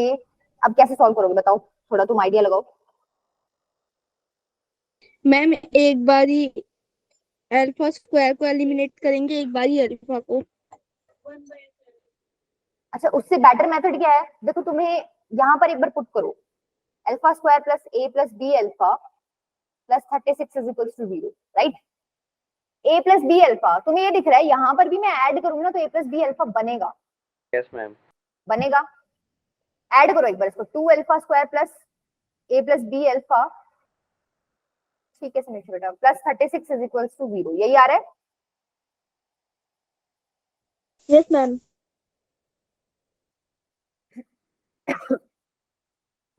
अब कैसे सॉल्व करोगे बताओ, थोड़ा तुम आइडिया लगाओ। मैम एक बार ही अल्फा स्क्वायर को एलिमिनेट करेंगे, एक बार ही अल्फा को। अच्छा, उससे बेटर मेथड क्या है, देखो तुम्हें यहाँ पर एक बार पुट करो alpha square plus a plus b alpha plus 36 is equal to 0, right. A plus b alpha तुम्हें ये दिख रहा है, यहाँ पर भी मैं ऐड करूंगी ना तो ए प्लस बी अल्फा बनेगा, यस मैम। बनेगा। ऐड करो एक बार इसको, 2 alpha square plus a plus b alpha, ठीक है समीक्षा बेटा, प्लस 36 इज इक्वल टू 0, यही आ रहा है। Yes, ma'am.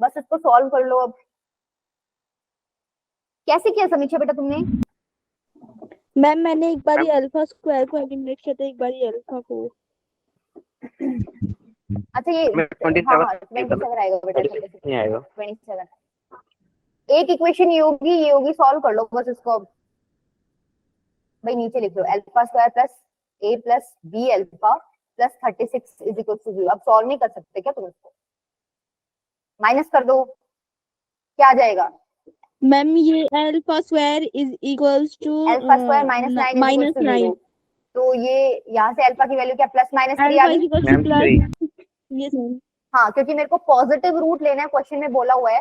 बस इसको सॉल्व कर लो अब। कैसे किया समीक्षा बेटा तुमने? मैम मैंने एक बार अल्फा स्क्वायर को एलिमिनेट किया था, एक बार अल्फा को। अच्छा ये मैं 27 हाँ 27 आएगा बेटा, 36 नहीं आएगा। 27। एक इक्वेशन ये होगी, सॉल्व कर लो बस इसको। भाई नीचे लिख लो alpha square plus a plus b alpha plus 36 is equal to 0। अब सॉल्व नहीं कर सकते क्या तुम इसको? माइनस कर दो, क्या आ जाएगा? मैम ये alpha square is equals to alpha square minus 9 is equal to 0। तो ये यहाँ से अल्फा की वैल्यू क्या प्लस माइनस 3 आ अल्फा इज गई? Equals ma'am to 3। Plus. Yes ma'am. हाँ क्योंकि मेरे को पॉजिटिव रूट लेना है, क्वेश्चन में बोला हुआ है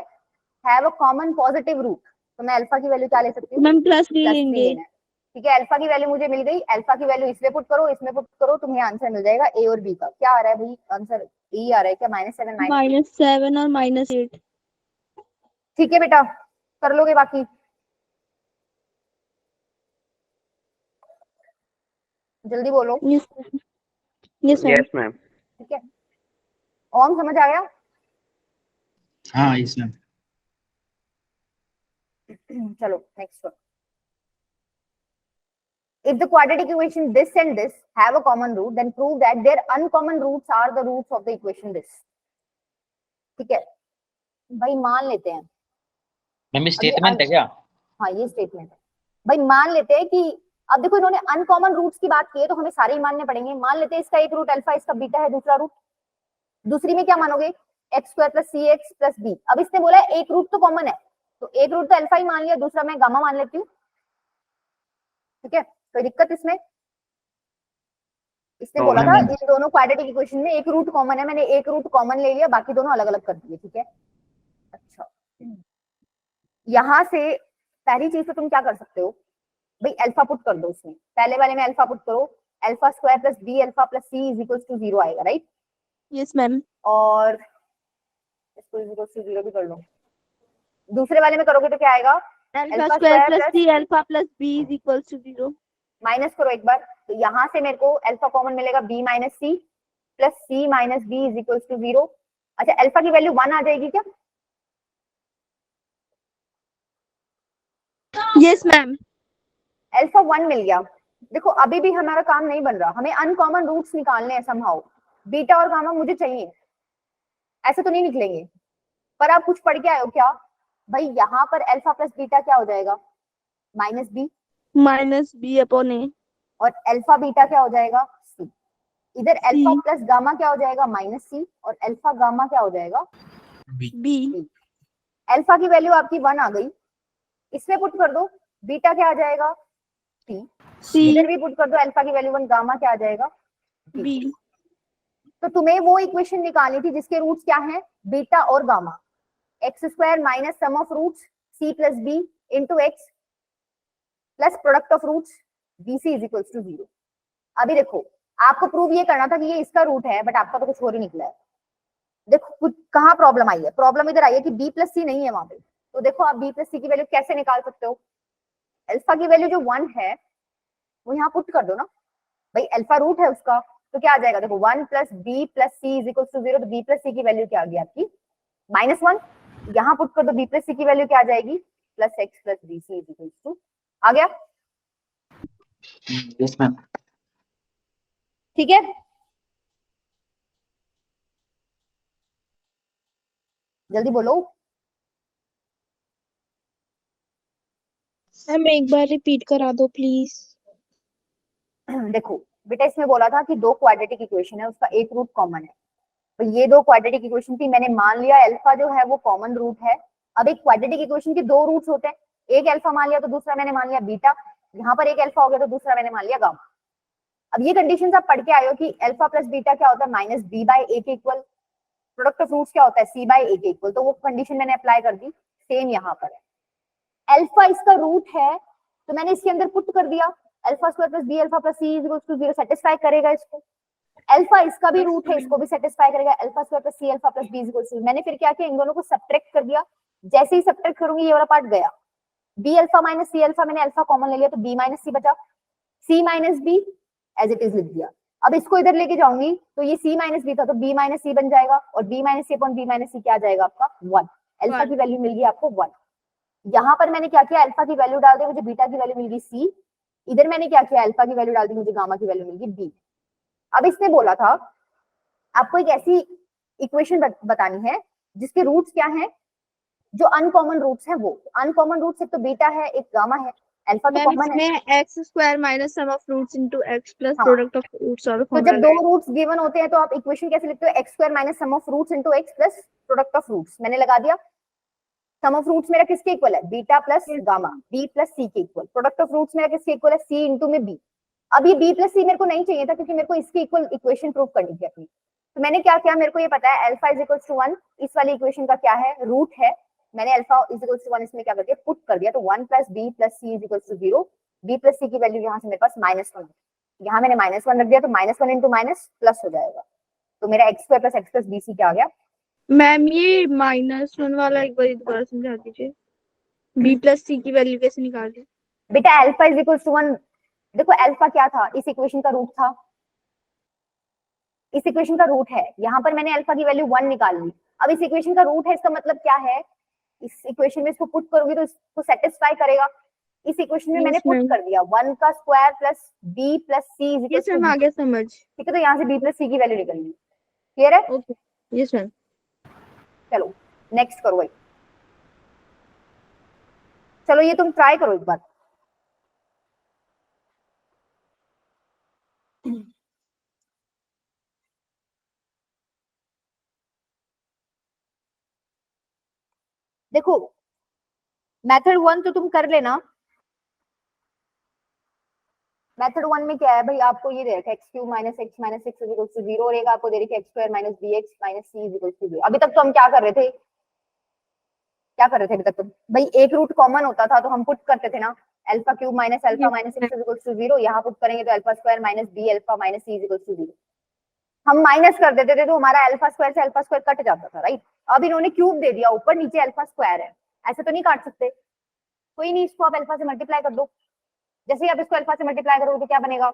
have a common positive root, तो मैं अल्फा की वैल्यू क्या ले सकती हूँ? मैम प्लस 3 प्लस 3 लेंगे। लेना है। ठीक है, अल्फा की वैल्यू मुझे मिल गई, अल्फा की वैल्यू इसमें पुट करो, इसमें पुट करो, तुम्हें आंसर मिल जाएगा ए और बी का। क्या आ रहा है भाई आंसर? ए आ रहा है क्या? -7 -7 और -8। ठीक है बेटा, कर लोगे बाकी? जल्दी बोलो। Yes yes ma'am. Yes ma'am. ठीक है, ओम समझ आ गया? हाँ यस मैम। चलो next one. If the quadratic equation this and this have a common root, then prove that their uncommon roots are the roots of the equation this. ठीक है भाई, मान लेते हैं मैम स्टेटमेंट है क्या? हाँ ये स्टेटमेंट है भाई। मान लेते हैं कि अब देखो इन्होंने अनकॉमन रूट्स की बात की है तो हमें सारे ही मानने पड़ेंगे। मान लेते हैं इसका एक रूट अल्फा, इसका बीटा है, दूसरा रूट, दूसरी में क्या मानोगे? एक्स स्क्वायर प्लस सी एक्स प्लस बी। अब इसने बोला है एक रूट तो कॉमन है, तो एक रूट तो अल्फा ही मान लिया, दूसरा मैं गामा मान लेती हूँ। ठीक है, कोई दिक्कत इसमें? इसने बोला था इन दोनों क्वाड्रेटिक इक्वेशन में एक रूट कॉमन है, मैंने एक रूट कॉमन ले लिया, बाकी दोनों अलग अलग कर दिए। ठीक है, अच्छा यहां से पहली चीज तो तुम क्या कर सकते हो भाई, अल्फा पुट कर दो उसमें, पहले वाले में अल्फा पुट करो, alpha square plus b alpha plus c is equal to 0 आएगा, राइट? Yes ma'am. और इसको इज इक्वल टू 0 भी कर लो। दूसरे वाले में करोगे तो क्या आएगा? Alpha square plus c alpha plus b is equals to 0। Minus करो एक बार, तो यहाँ से मेरे को अल्फा कॉमन मिलेगा b minus c plus c minus b is equal to 0। अच्छा अल्फा की वैल्यू 1 आ जाएगी क्या? Yes ma'am. अल्फा 1 मिल गया। देखो अभी भी हमारा काम नहीं बन रहा, हमें अनकॉमन रूट्स निकालने हैं समहाउ। बीटा और गामा मुझे चाहिए, ऐसे तो नहीं निकलेंगे। पर आप कुछ पढ़ के आए हो क्या भाई? यहाँ पर अल्फा प्लस बीटा क्या हो जाएगा? -b अपॉन ए। और अल्फा बीटा क्या हो जाएगा? सी। इधर अल्फा C। प्लस गामा क्या हो जाएगा? -c। और अल्फा गामा क्या हो जाएगा? b। अल्फा की वैल्यू आपकी 1 आ गई, इसमें पुट कर दो, बीटा क्या आ जाएगा? सी। इधर भी पुट कर दो अल्फा की वैल्यू 1, गामा क्या आ जाएगा? b। तो तुम्हें वो इक्वेशन निकालनी थी जिसके रूट्स क्या हैं? बीटा और gamma. X square minus sum of roots c plus b into x plus product of roots b c is equal to 0। अभी देखो आपको प्रूव ये करना था कि ये इसका रूट है, बट आपका तो कुछ और ही निकला है। देखो कहाँ प्रॉब्लम आई है? प्रॉब्लम इधर आई है कि बी प्लस सी नहीं है वहां पे। तो देखो आप बी प्लस सी की वैल्यू कैसे निकाल सकते हो? अल्फा की वैल्यू जो 1 है वो यहाँ पुट कर दो ना भाई, अल्फा रूट है उसका, तो क्या आ जाएगा? देखो 1 plus b plus c is equal to 0। तो बी प्लस सी की वैल्यू क्या आ गई आपकी? -1। यहाँ पुट कर दो, बी प्लस सी की वैल्यू क्या आ जाएगी? Plus x plus b c is equal to, आ गया? Yes ma'am. ठीक है, जल्दी बोलो। मैम एक बार रिपीट करा दो प्लीज। देखो बेटा इसमें बोला था कि दो क्वाड्रेटिक इक्वेशन है, उसका एक रूट कॉमन है। तो ये दो क्वाड्रेटिक इक्वेशन थी, मैंने मान लिया अल्फा जो है वो कॉमन रूट है। अब एक क्वाड्रेटिक इक्वेशन के दो रूट्स होते हैं, एक अल्फा मान लिया तो दूसरा मैंने मान लिया बीटा। यहाँ पर एक अल्फा हो गया तो दूसरा मैंने मान लिया गामा। अब ये कंडीशंस आप पढ़ के आए हो कि अल्फा प्लस बीटा क्या होता है? -b/a के इक्वल। प्रोडक्ट ऑफ रूट्स क्या होता है, c बाय a के इक्वल, तो वो कंडीशन मैंने अप्लाई कर दी, सेम यहाँ पर है। अल्फा इसका रूट है तो मैंने इसके अंदर पुट कर दिया, alpha square plus b alpha plus c equals to 0 satisfy करेगा इसको। अल्फा इसका भी रूट है, इसको भी सेटिस्फाई करेगा, alpha square plus c alpha plus b equals to, मैंने फिर क्या किया, इन दोनों को सब्ट्रैक्ट कर दिया, जैसे ही सब्ट्रैक्ट करूंगी ये वाला पार्ट गया, b alpha minus c alpha, मैंने अल्फा कॉमन ले लिया तो बी माइनस सी बचा, c minus b as it is लिख दिया। अब इसको इधर लेके जाऊंगी तो ये c माइनस बी था तो b माइनस सी बन जाएगा, और b माइनस सी अपॉन b माइनस सी क्या आ जाएगा आपका 1, अल्फा की वैल्यू मिल गई आपको 1। यहाँ पर मैंने क्या किया, अल्फा की वैल्यू डाल दी, मुझे बीटा की वैल्यू मिल गई c, इधर मैंने क्या किया, अल्फा की वैल्यू डाल दी, मुझे गामा की वैल्यू मिल गई b। अब इसने बोला था आपको एक ऐसी इक्वेशन बतानी है जिसके रूट्स क्या हैं, जो अनकॉमन रूट्स हैं, वो अनकॉमन रूट्स एक तो बीटा है एक गामा है, अल्फा तो मैम कॉमन है। इसमें x square minus sum of roots into x plus हाँ। प्रोडक्ट ऑफ रूट्स और तो जब दो रूट्स गिवन होते हैं तो आप इक्वेशन कैसे लिखते हो, x square minus sum of roots into x plus product of roots, मैंने लगा दिया। सम ऑफ रूट्स मेरा किसके इक्वल है, beta plus gamma, b plus c के इक्वल, प्रोडक्ट ऑफ रूट्स मेरा किसके इक्वल है, सी इंटू में बी। अब ये बी प्लस सी मेरे को नहीं चाहिए था क्योंकि मेरे को इसके इक्वल इक्वेशन प्रूव करनी थी अपनी, तो मैंने क्या किया, मेरे को ये पता है अल्फा इज इक्वल टू 1, इस वाली इक्वेशन का क्या है, रूट है, मैंने अल्फा इज इक्वल टू 1 इसमें क्या करके पुट कर दिया, तो 1 plus b plus c is equal to 0, b plus c की वैल्यू यहाँ से मेरे पास -1, यहाँ मैंने -1 रख दिया तो -1 इंटू माइनस प्लस हो जाएगा, तो मेरा x square plus x plus b c क्या आ गया। मैम ये -1 वाला एक बार दोबारा समझा दीजिए, b प्लस c की वैल्यू कैसे निकालें। बेटा अल्फा इज इक्वल टू 1, देखो अल्फा क्या था, इस इक्वेशन का रूट था, इस इक्वेशन का रूट है, यहाँ पर मैंने अल्फा की वैल्यू 1 निकाल ली। अब इस इक्वेशन का रूट है, इसका मतलब क्या है, इस इक्वेशन में इसको पुट करूंगी तो इसको सेटिस्फाई करेगा, इस इक्वेशन में Yes, मैंने पुट ma'am. कर दिया 1 का square plus b plus c is yes ma'am, आगे समझ। ठीक है, तो यहाँ से b प्लस सी की वैल्यू निकल गई, क्लियर है। Okay yes ma'am. चलो नेक्स्ट करो भाई, चलो ये तुम ट्राई करो एक बार। देखो मेथड 1 तो तुम कर लेना, मेथड 1 में क्या है भाई, आपको ये दे रखा है x cube minus x minus six is equal to 0 और एक आपको दे रखा है x square minus b x minus c is equal to 0। अभी तक तो हम क्या कर रहे थे, क्या कर रहे थे अभी तक तो भाई, एक रूट कॉमन होता था तो हम पुट करते थे ना, alpha cube minus alpha minus six is equal to 0, यहाँ पुट करेंगे तो alpha square minus b alpha minus c is equal to 0, हम माइनस कर देते थे तो हमारा अल्फा स्क्वायर से अल्फा स्क्वायर कट जाता था, राइट। अब इन्होंने क्यूब दे दिया, ऊपर नीचे अल्फा स्क्वायर है, ऐसे तो नहीं काट सकते, कोई नहीं, इसको आप अल्फा से मल्टीप्लाई कर दो, जैसे ही आप इसको अल्फा से मल्टीप्लाई करोगे तो क्या बनेगा,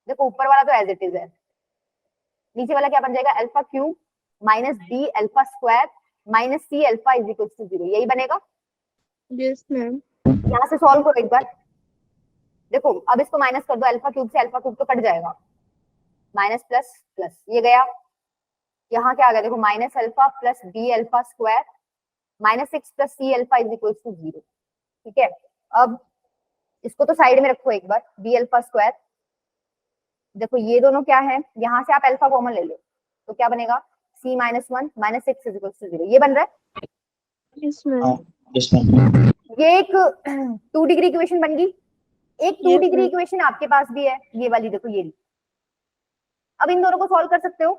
देखो ऊपर वाला तो एज इट इज है, नीचे वाला क्या बन जाएगा, alpha cube minus b alpha square minus c alpha is equal to 0, यही बनेगा। Yes ma'am. यहाँ से सॉल्व करो एक बार, देखो अब इसको माइनस कर दो, अल्फा क्यूब से अल्फा क्यूब तो कट जाएगा, माइनस प्लस प्लस ये गया, यहाँ क्या आ गया, देखो minus alpha plus b alpha square minus 6 plus c alpha is equal to 0, ठीक है। अब इसको तो साइड में रखो एक बार, बी अल्फा स्क्वायर, देखो ये दोनों क्या है, यहाँ से आप अल्फा कॉमन ले लो तो क्या बनेगा, c minus 1 minus 6 is equal to 0, ये बन रहा है। Yes ma'am. Yes ma'am. ये एक 2 डिग्री इक्वेशन बन गई, एक 2 Yes, डिग्री ma'am. इक्वेशन आपके पास भी है, ये वाली देखो ये। अब इन दोनों को सॉल्व कर सकते हो,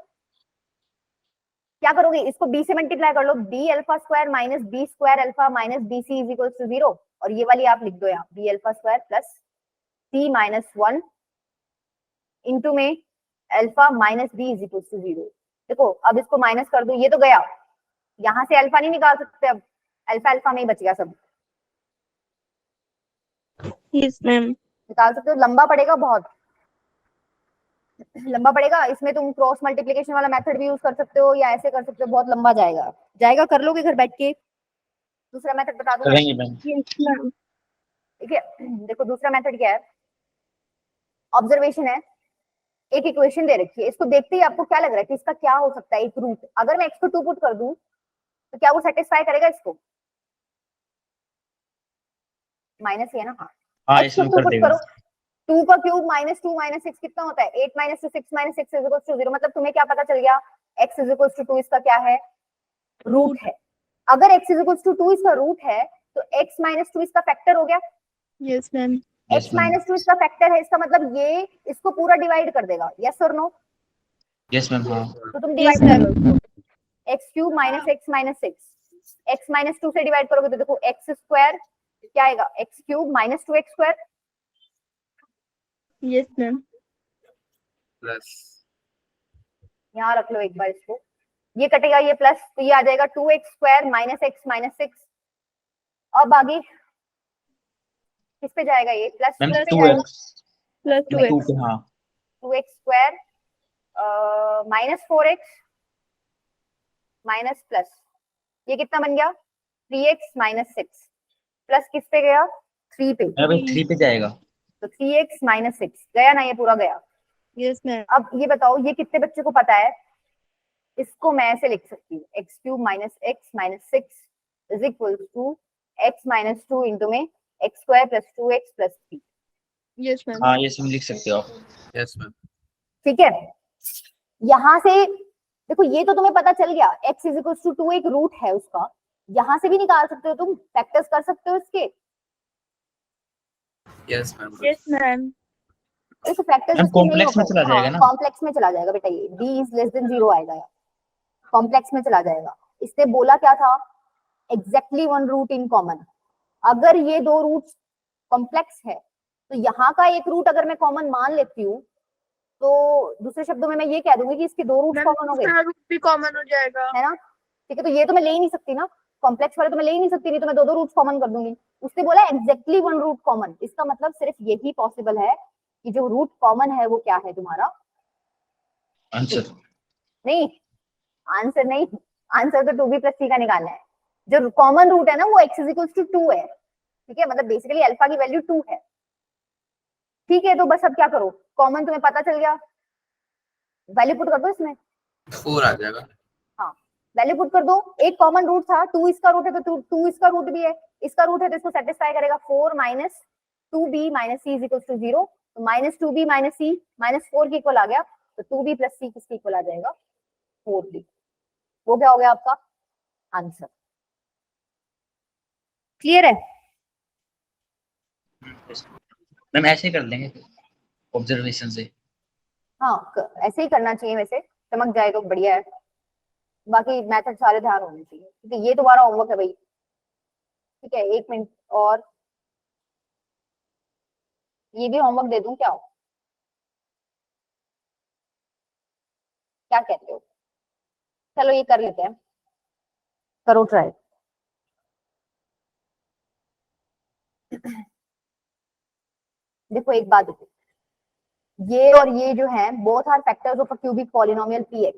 क्या करोगे, इसको b से मल्टीप्लाई कर लो, b alpha square minus b square alpha minus b c is equal to 0, और ये वाली आप लिख दो यहाँ b alpha square plus c minus 1 into में alpha minus b is equal to 0। देखो अब इसको माइनस कर दो, ये तो गया, यहाँ से अल्फा नहीं निकाल सकते, अब अल्फा अल्फा में ही बच गया सब, यस मैम। निकाल सकते हो, लंबा पड़ेगा, बहुत लंबा पड़ेगा, इसमें तुम क्रॉस मल्टीप्लिकेशन वाला मेथड भी यूज कर सकते हो या ऐसे कर सकते हो, बहुत लंबा जाएगा, जाएगा, कर लोगे घर बैठ के। दूसरा मेथड बता दो, करेंगे मैम। Yes ma'am. ठीक है। देखो दूसरा मेथड क्या है, ऑब्जर्वेशन है, एक इक्वेशन दे रखी है, इसको देखते ही आपको क्या लग रहा है कि इसका क्या हो सकता है, एक रूट, अगर मैं एक्स को 2 पुट कर दूं तो क्या वो सेटिस्फाई करेगा इसको, माइनस है ना, हाँ हाँ एक्स को इसमें 2 कर पुट देगा। करो, 2 का क्यूब माइनस 2 माइनस 6 कितना होता है, 8 minus 2 6 minus 6 is equal to 0, मतलब तुम्हें क्या पता चल गया, x इज इक्वल टू 2 इसका क्या है, रूट है। अगर x इज इक्वल टू 2 इसका रूट है तो x माइनस 2 इसका फैक्टर हो गया, यस मैम। x माइनस 2 इसका फैक्टर है, इसका मतलब ये इसको पूरा डिवाइड कर देगा, यस और नो, यस मैम हाँ तो तुम Yes, डिवाइड ma'am. करो x cube minus x minus six, x minus to से डिवाइड करोगे तो देखो एक्स स्क्वायर क्या आएगा, x cube minus two x square, Yes, ma'am. Plus यहाँ रख लो एक बार इसको, ये कटेगा ये प्लस, तो ये आ जाएगा two x square minus six. अब आगे किस पे जाएगा ये plus ma'am Plus 2x Plus 2 2x. पे हाँ two x square minus four x minus plus, ये कितना बन गया three x minus six, plus किस पे गया थ्री पे, मेरा भाई 3 पे जाएगा। तो थ्री एक्स माइनस सिक्स गया ना, ये पूरा गया। Yes, ma'am. अब ये बताओ ये कितने बच्चे को पता है, इसको मैं ऐसे लिख सकती हूँ x cube minus six is equal to x minus two into में x square plus two x plus three, Yes, ma'am. हाँ ये सब लिख सकते हो आप। यस मैम ठीक है। यहां से देखो ये तो तुम्हें पता चल गया x is equal to two, एक रूट है उसका, यहां से भी निकाल सकते हो तुम, फैक्टर्स कर सकते हो इसके, यस मैम Yes, ma'am. देखो फैक्टर्स मैम कॉम्प्लेक्स में चला जाएगा ना? कॉम्प्लेक्स में चला जाएगा बेटा, ये d is less than zero आएगा, कॉम्प्लेक्स में चला जाएगा। इसने बोला क्या था, exactly one root in common, अगर ये दो रूट्स कॉम्प्लेक्स है तो यहाँ का एक रूट अगर मैं कॉमन मान लेती हूँ तो दूसरे शब्दों में मैं ये कह दूंगी कि इसके दो रूट्स Ma'am, कॉमन हो गए, दूसरा रूट भी कॉमन हो जाएगा. है ना, ठीक है। तो ये तो मैं ले ही नहीं सकती ना, कॉम्प्लेक्स वाले तो मैं ले ही नहीं सकती, नहीं तो मैं दो दो रूट्स कॉमन कर दूंगी। उसने बोला एग्जैक्टली वन रूट कॉमन, इसका मतलब सिर्फ यही पॉसिबल है कि जो रूट कॉमन है वो क्या है तुम्हारा, आंसर नहीं आंसर नहीं, आंसर तो टू बी प्लस सी का निकालना है। जो कॉमन रूट है ना वो x is equal to two है, ठीक है, मतलब बेसिकली अल्फा की वैल्यू टू है, ठीक है। तो बस अब क्या करो, कॉमन तुम्हें पता चल गया, वैल्यू पुट कर दो इसमें, 4 आ जाएगा। हाँ वैल्यू पुट कर दो, एक कॉमन रूट था, टू इसका रूट है तो टू इसका रूट भी है, इसका रूट है तो इसको सेटिस्फाई करेगा, four minus two b minus c is equal to zero, तो minus two b minus c minus four के इक्वल आ गया, तो टू बी प्लस सी किसके इक्वल आ जाएगा, फोर बी, वो क्या हो गया आपका आंसर। क्लियर है? मैम ऐसे कर लेंगे ऑब्जर्वेशन से। हाँ ऐसे ही करना चाहिए, वैसे चमक जाए तो बढ़िया है, बाकी मेथड सारे ध्यान होने चाहिए, ठीक है। ये तुम्हारा होमवर्क है भाई, ठीक है, एक मिनट और, ये भी होमवर्क दे दूं क्या, क्या कहते हो, चलो ये कर लेते हैं, करो ट्राई। देखो एक बात देखो, ये और ये जो है both are factors of a cubic polynomial px,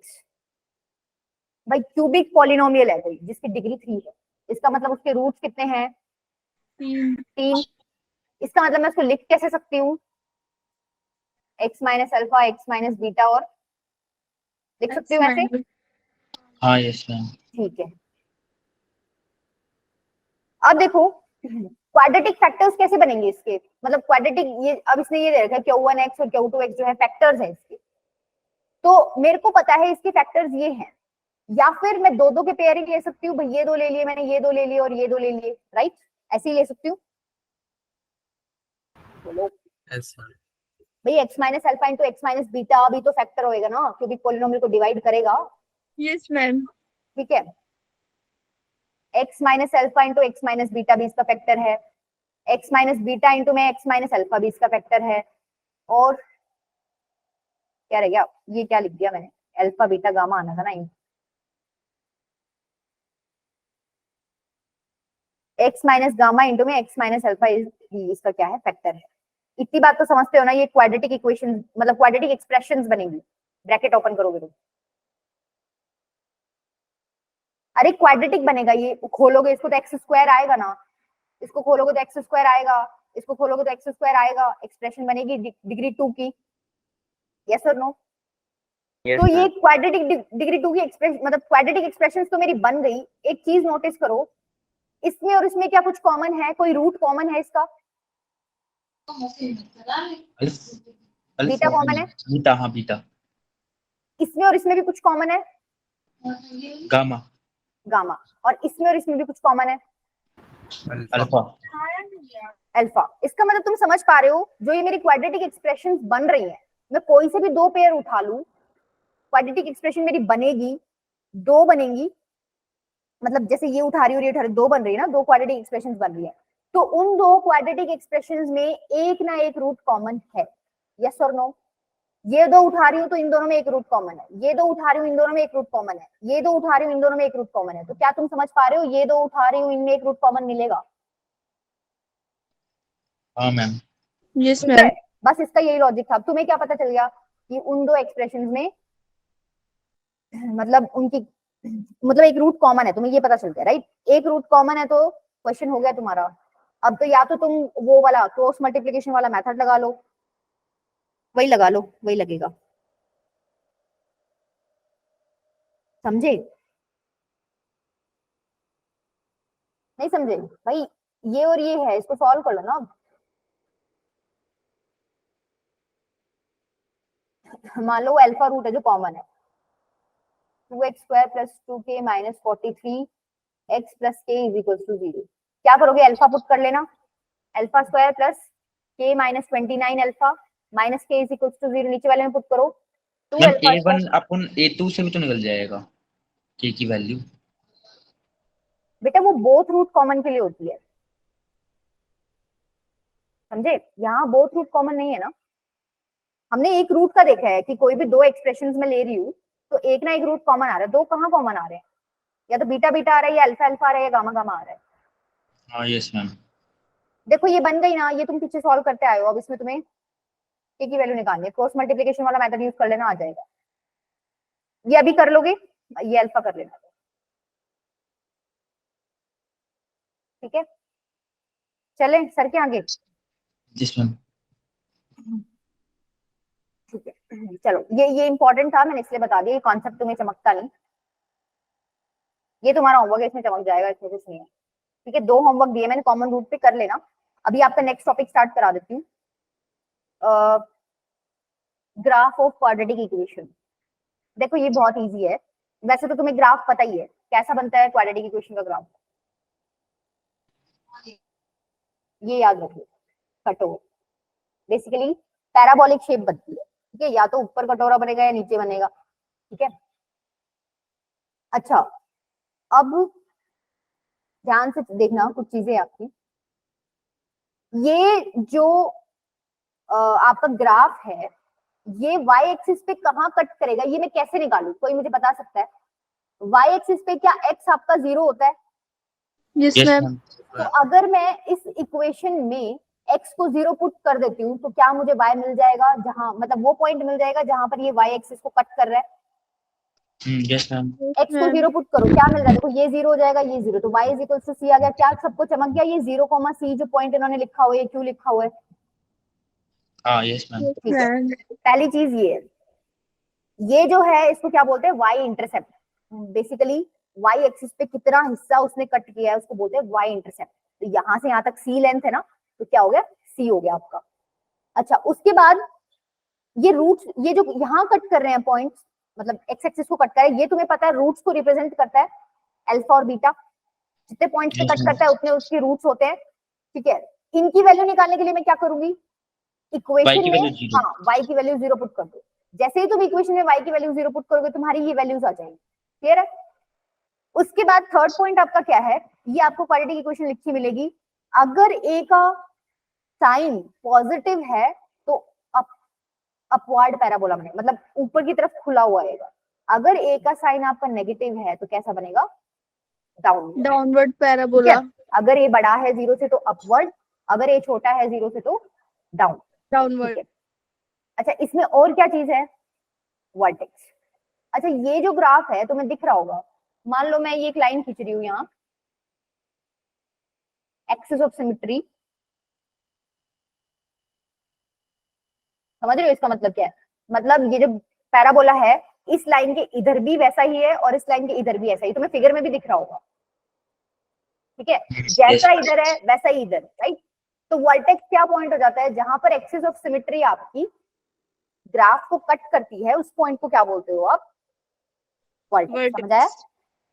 भाई क्यूबिक पॉलिनोमियल है कोई जिसकी डिग्री 3 है, इसका मतलब उसके रूट्स कितने हैं, 3। इसका मतलब मैं उसको लिख कैसे सकती हूँ, x minus alpha x minus beta, और लिख सकती हूँ ऐसे, हाँ यस मैम। ठीक है। अब देखो क्वाड्रेटिक फैक्टर्स कैसे बनेंगे इसके, मतलब क्वाड्रेटिक, ये अब इसने ये दे रखा है Q1x और Q2x जो है फैक्टर्स हैं इसके, तो मेरे को पता है इसके फैक्टर्स ये हैं, या फिर मैं दो दो के पेयरिंग ले सकती हूँ, भाई ये दो ले लिए मैंने, ये दो ले लिए और ये दो ले लिए, राइट, ऐसे ही ले सकती हूँ, बोलो यस मैम भाई x minus alpha into x minus beta भी तो फैक्टर होएगा ना, क्यूबिक पॉलिनोमियल को डिवाइड करेगा, Yes, ma'am. ठीक है। x minus alpha into x minus beta भी इसका फैक्टर है, x माइनस बीटा इंटू में x माइनस अल्फा भी इसका फैक्टर है, और क्या रह गया, ये क्या लिख दिया मैंने, अल्फा बीटा गामा आना था ना, x माइनस गामा इंटू में x माइनस अल्फा इसका क्या है फैक्टर है। इतनी बात तो समझते हो ना, ये क्वाड्रेटिक इक्वेशन मतलब क्वाड्रेटिक एक्सप्रेशंस बनेंगी, ब्रैकेट ओपन करोगे तो, अरे क्वाड्रेटिक बनेगा, ये खोलोगे इसको तो एक्स स्क्वायर आएगा ना, इसको खोलोगे तो एक्स स्क्वायर आएगा, इसको खोलोगे तो एक्स स्क्वायर आएगा, एक्सप्रेशन बनेगी डिग्री 2 की, यस और नो। यस तो ये मैम क्वाड्रेटिक डिग्री 2 की एक्सप्रेशन मतलब क्वाड्रेटिक एक्सप्रेशंस तो मेरी बन गई। एक चीज नोटिस करो, इसमें और इसमें क्या कुछ कॉमन है, कोई रूट कॉमन है इसका, बीटा कॉमन है, बीटा हाँ बीटा। इसमें और इसमें भी कुछ कॉमन है, गामा गामा, और इसमें और इसमें भी कुछ कॉमन है, अल्फा। अल्फा। इसका मतलब तुम समझ पा रहे हो, जो ये मेरी क्वाड्रेटिक एक्सप्रेशंस बन रही हैं, मैं कोई से भी दो पेयर उठा लूं, क्वाड्रेटिक एक्सप्रेशन मेरी बनेगी, दो बनेंगी, मतलब जैसे ये उठा रही हो ये उठा रही, दो बन रही है ना, दो क्वाड्रेटिक एक्सप्रेशंस बन रही है, तो उन दो क्वाड्रेटिक एक्सप्रेशंस में एक ना एक रूट कॉमन है, यस और नो? ये दो उठा रही हूँ तो इन दोनों में एक रूट कॉमन है, ये दो उठा रही हूँ इन दोनों में एक रूट कॉमन है, ये दो उठा रही हूँ इन दोनों में एक रूट कॉमन है, तो क्या तुम समझ पा रहे हो? ये दो उठा रही हूँ इनमें एक रूट कॉमन मिलेगा, हाँ मैम। Yes, ठीक है? ma'am. बस इसका यही लॉजिक था। तुम्हें क्या पता चल गया कि उन दो एक्सप्रेशंस में मतलब उनकी मतलब एक रूट कॉमन है, तुम्हें ये पता चल गया, राइट? एक रूट कॉमन है तो क्वेश्चन हो गया तुम्हारा। अब तो या तो तुम वो वाला क्रॉस मल्टीप्लिकेशन वाला मेथड लगा लो, वही लगा लो, वही लगेगा, समझे? नहीं समझे भाई? ये और ये है, इसको सॉल्व कर लो ना। मान लो वो अल्फा रूट है जो कॉमन है, 2x² + 2k - 43 x + k = 0। क्या करोगे? अल्फा पुट कर लेना, alpha square plus k - 29 alpha minus k = 0, नीचे वाले में पुट करो, 2 मैम अल्फा A1 अपन A2 से भी तो निकल जाएगा k की वैल्यू। बेटा वो बोथ रूट कॉमन के लिए होती है, समझे? यहाँ बोथ रूट कॉमन नहीं है ना, हमने एक रूट का देखा है कि कोई भी दो एक्सप्रेशंस में ले रही हूँ तो एक ना एक रूट कॉमन आ रहा है, दो कहाँ कॉमन आ रहे हैं? या तो बीटा बीटा आ रहा है, या अल्फा अल्फा आ रहा है, या गामा गामा आ रहा है। हाँ यस मैम। देखो ये बन गई ना, ये तुम पीछे सॉल्व करते आए हो, अब इसमें तुम्हें k की वैल्यू निकालनी है, क्रॉस मल्टीप्लिकेशन वाला मेथड यूज कर लेना, आ जाएगा। ये अभी कर लोगे, ये अल्फा कर लेना, ठीक है? चले सर के आगे, यस मैम। ठीक है? चलो ये इंपॉर्टेंट था, मैंने इसलिए बता दिया, ये कॉन्सेप्ट तुम्हें चमकता नहीं, ये तुम्हारा होमवर्क है, इसमें चमक जाएगा, इसमें कुछ नहीं है, ठीक है? दो होमवर्क दिए मैंने, कॉमन रूट पे कर लेना। अभी आपका नेक्स्ट टॉपिक स्टार्ट करा देती हूँ, ग्राफ ऑफ क्वाड्रेटिक इक्वेशन। देखो ये बहुत इजी है, वैसे तो तुम्हें ग्राफ पता ही है कैसा बनता है क्वाड्रेटिक इक्वेशन का ग्राफ, ये याद रखिए, कटोरा बेसिकली पैराबोलिक शेप बनती है, ठीक है? या तो ऊपर कटोरा बनेगा या नीचे बनेगा, ठीक है? अच्छा अब ध्यान से देखना कुछ चीजें आपकी, ये जो आपका ग्राफ है, ये y एक्सिस पे कहाँ कट करेगा, ये मैं कैसे निकालूं? कोई मुझे बता सकता है? y एक्सिस पे क्या x आपका 0 होता है? Yes, yes ma'am. मैम। तो अगर मैं इस इक्वेशन में x को 0 पुट कर देती हूँ तो क्या मुझे y मिल जाएगा, जहां मतलब वो पॉइंट मिल जाएगा जहां पर ये y एक्सिस को कट कर रहा है। Yes ma'am. x को 0 पुट करो, क्या मिल रहा है? देखो ये 0 हो जाएगा, ये 0, तो y = c आ गया। क्या सबको चमक गया? ये 0, c जो पॉइंट इन्होंने लिखा हुआ है, क्यों लिखा हुआ है? हाँ यस मैम। Yes, ठीक है, ma'am. पहली चीज ये है, ये जो है इसको क्या बोलते हैं? y intercept. Basically y axis पे कितना हिस्सा उसने कट किया है उसको बोलते हैं y इंटरसेप्ट। तो यहाँ से यहाँ तक c लेंथ है ना, तो क्या हो गया? c हो गया आपका। अच्छा उसके बाद ये रूट्स, ये जो यहाँ कट कर रहे हैं पॉइंट्स, मतलब x एक्सिस को कट कर रहा है, ये तुम्हें पता है रूट्स को रिप्रेजेंट करता है अल्फा और बीटा, जितने पॉइंट्स पे कट करता है उतने उसके रूट्स होते हैं, ठीक है? इनकी वैल्यू निकालने के लिए मैं क्या करूंगी? इक्वेशन में हाँ y की वैल्यू 0 पुट कर दो। जैसे ही तुम इक्वेशन में y की वैल्यू 0 पुट करोगे तुम्हारी ये वैल्यूज आ जाएंगी, क्लियर है? उसके बाद थर्ड पॉइंट आपका क्या है? ये आपको क्वाड्रेटिक इक्वेशन लिखी मिलेगी, अगर a का साइन पॉजिटिव है तो अपवर्ड पैराबोला बनेगा, मतलब ऊपर की तरफ खुला हुआ रहेगा। अगर a का साइन आपका नेगेटिव है तो कैसा बनेगा? डाउनवर्ड। Downward parabola. अगर a बड़ा है 0 से तो अपवर्ड, अगर a छोटा है 0 से तो डाउन, Downward. ठीक है? अच्छा इसमें और क्या चीज है? वर्टेक्स। अच्छा ये जो ग्राफ है तुम्हें दिख रहा होगा, मान लो मैं ये एक लाइन खींच रही हूँ यहाँ, एक्सिस ऑफ सिमेट्री, समझ रहे हो इसका मतलब क्या है? मतलब ये जो पैराबोला है इस लाइन के इधर भी वैसा ही है और इस लाइन के इधर भी ऐसा ही, तुम्हें फिगर में भी दिख रहा होगा, ठीक है? जैसा इधर है वैसा ही इधर, राइट? तो वर्टेक्स क्या पॉइंट हो जाता है? जहां पर एक्सिस ऑफ सिमेट्री आपकी ग्राफ को कट करती है उस पॉइंट को क्या बोलते हो आप? वर्टेक्स। समझ आया?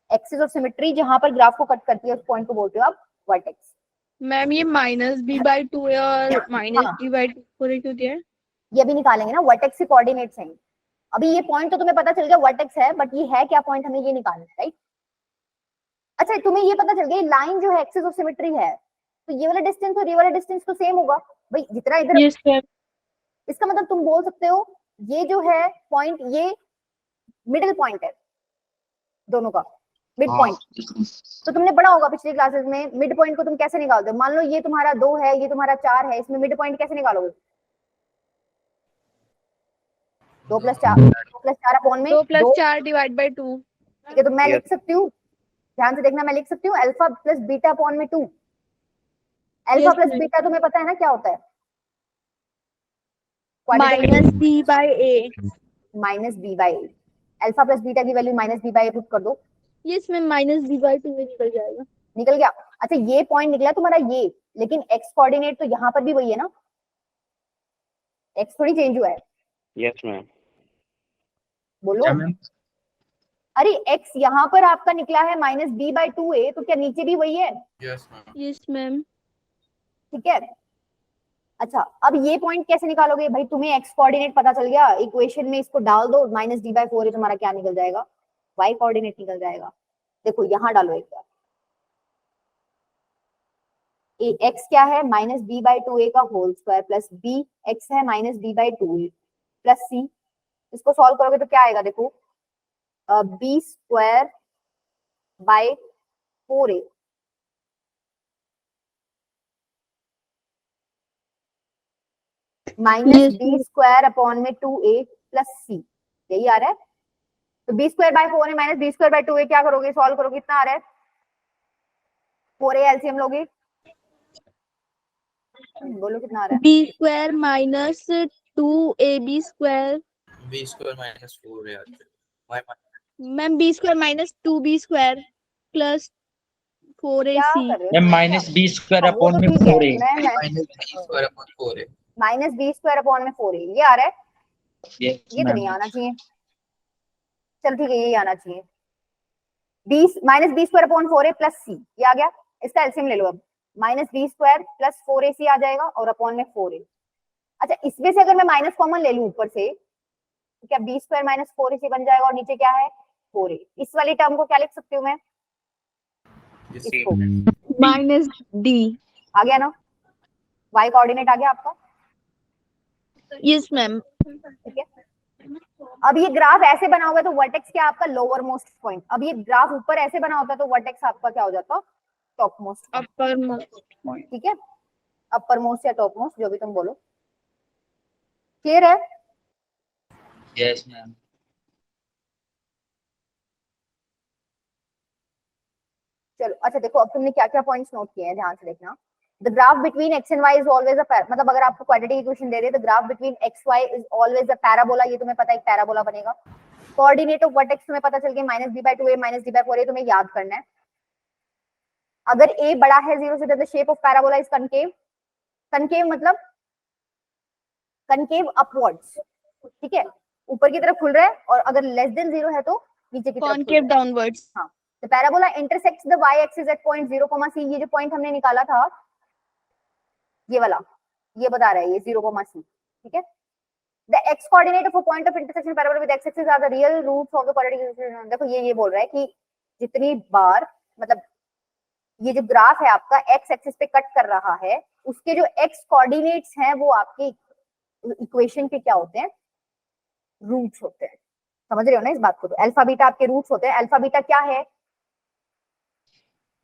एक्सिस ऑफ सिमेट्री जहां पर ग्राफ को कट करती है उस पॉइंट को बोलते हो आप वर्टेक्स। मैम ये -b/2 है और -d/2 क्यों दिया है? ये भी निकालेंगे ना, वर्टेक्स के कोऑर्डिनेट्स हैं। अभी ये पॉइंट तो तुम्हें पता चल गया वर्टेक्स है, बट ये है क्या पॉइंट, हमें ये निकालना है, राइट? अच्छा तुम्हें ये पता चल गया लाइन जो है एक्सिस ऑफ सिमेट्री है, तो ये वाला डिस्टेंस और ये वाला डिस्टेंस तो सेम होगा भाई, जितना इधर Yes, sir. इसका मतलब तुम बोल सकते हो ये जो है पॉइंट, ये मिडिल पॉइंट है दोनों का, मिड हाँ पॉइंट। तो तुमने पढ़ा होगा पिछली क्लासेस में मिड पॉइंट को तुम कैसे निकालते हो। मान लो ये तुम्हारा 2 है, ये तुम्हारा 4 है, इसमें मिड पॉइंट कैसे निकालोगे? 2 + 4 अपॉन में 2 + 2, 4 डिवाइड बाय 2. ठीक है। तो मैं Yes. लिख सकती हूँ, ध्यान से देखना, मैं लिख सकती हूँ अल्फा प्लस बीटा अपॉन में 2। Alpha Yes, plus ma'am. Beta तुम्हें पता है ना क्या होता है? Minus b by a. Minus b by a. Alpha plus beta की value minus b by a put कर दो, Yes, ma'am. Minus b by 2 में निकल जाएगा. निकल गया। अच्छा ये पॉइंट निकला तुम्हारा ये, लेकिन एक्स कोऑर्डिनेट तो यहाँ पर भी वही है ना, एक्स थोड़ी चेंज हुआ है, Yes, ma'am. बोलो। क्या मैम? अरे एक्स यहाँ पर आपका निकला है माइनस बी बाई 2a, तो क्या नीचे भी वही है? Yes ma'am. Yes, ma'am. ठीक है। अच्छा अब ये पॉइंट कैसे निकालोगे भाई? तुम्हें एक्स कोऑर्डिनेट पता चल गया, इक्वेशन में इसको डाल दो, माइनस डी बाई 4 तुम्हारा क्या निकल जाएगा? वाई कोऑर्डिनेट निकल जाएगा। देखो यहाँ डालो एक बार, एक्स क्या है? माइनस बी बाई 2a का whole square plus b x है minus b by 2a plus c. इसको सॉल्व करोगे तो क्या आएगा? देखो b square by 4a minus Yes, b square upon में 2a प्लस सी, यही आ रहा है। तो बी स्क्वायर बाय 4 है minus b square bye 2a, क्या करोगे? सॉल्व करोगे, कितना आ रहा है? 4a एलसीएम लोगे, बोलो कितना आ रहा है? b square minus 2ab square. B square minus 4 है why Ma'am, b square minus 2b square plus क्या 4ac. कर रहे हो? मैम माइनस बी स्क्वायर हाँ, वो अपॉन तो में ठीक है, 4a। मैं माइनस बी स्क्वायर अपॉन 4 है. माइनस बी स्क्वायर अपॉन में 4a ये आ रहा है। यस ये तो मैम। नहीं आना चाहिए, चल ठीक है, यही आना चाहिए। Minus b square upon 4a plus c, ये आ गया। इसका एलसीएम ले लो अब, minus b square plus 4ac आ जाएगा और अपॉन में 4a। अच्छा इसमें से अगर मैं माइनस कॉमन ले लूं ऊपर से, तो क्या बी स्क्वायर माइनस 4ac बन जाएगा और नीचे क्या है? 4a। इस वाली टर्म को क्या लिख सकती हूँ मैं? इसको Minus d. आ गया ना, y कोऑर्डिनेट आ गया आपका, Yes, ma'am. ठीक है। अब ये ग्राफ ऐसे बना होगा तो वर्टेक्स क्या आपका? Lower most point. अब ये ग्राफ ऊपर ऐसे बना होता तो वर्टेक्स आपका क्या हो जाता? Top most, Uppermost point. ठीक है, अपर मोस्ट या टॉप मोस्ट जो भी तुम बोलो। क्लियर है? Yes ma'am. चलो अच्छा देखो, अब तुमने क्या क्या पॉइंट्स नोट किए हैं, ध्यान से देखना। The graph between x and y is always a, मतलब अगर आपको क्वाड्रेटिक इक्वेशन दे दे, the graph between x y is always a parabola, ये तुम्हें पता है एक पैराबोला बनेगा। कोऑर्डिनेट ऑफ वर्टेक्स तुम्हें पता चल गया minus b by 2a minus d by 4a, तुम्हें याद करना है। अगर a बड़ा है 0 से, the shape of parabola is concave. Concave मतलब कनकेव अपवर्ड्स, ठीक है, ऊपर की तरफ खुल रहा है, और अगर लेस देन 0 है तो नीचे की तरफ खुल Concave रहा है। downwards. हाँ, तो parabola intersects the y axis at point 0, c। ये जो पॉइंट हमने निकाला था, ये वाला, ये बता रहा है ये 0, c, ठीक है। The x coordinate of a point of intersection parabola with x axis are the real roots of the quadratic equation. देखो ये बोल रहा है कि जितनी बार, मतलब ये जो ग्राफ है आपका एक्स एक्सिस पे कट कर रहा है, उसके जो एक्स कोऑर्डिनेट्स हैं वो आपके इक्वेशन के क्या होते हैं? रूट्स होते हैं। समझ रहे हो ना इस बात को? तो अल्फा बीटा आपके रूट्स होते हैं। अल्फा बीटा क्या है?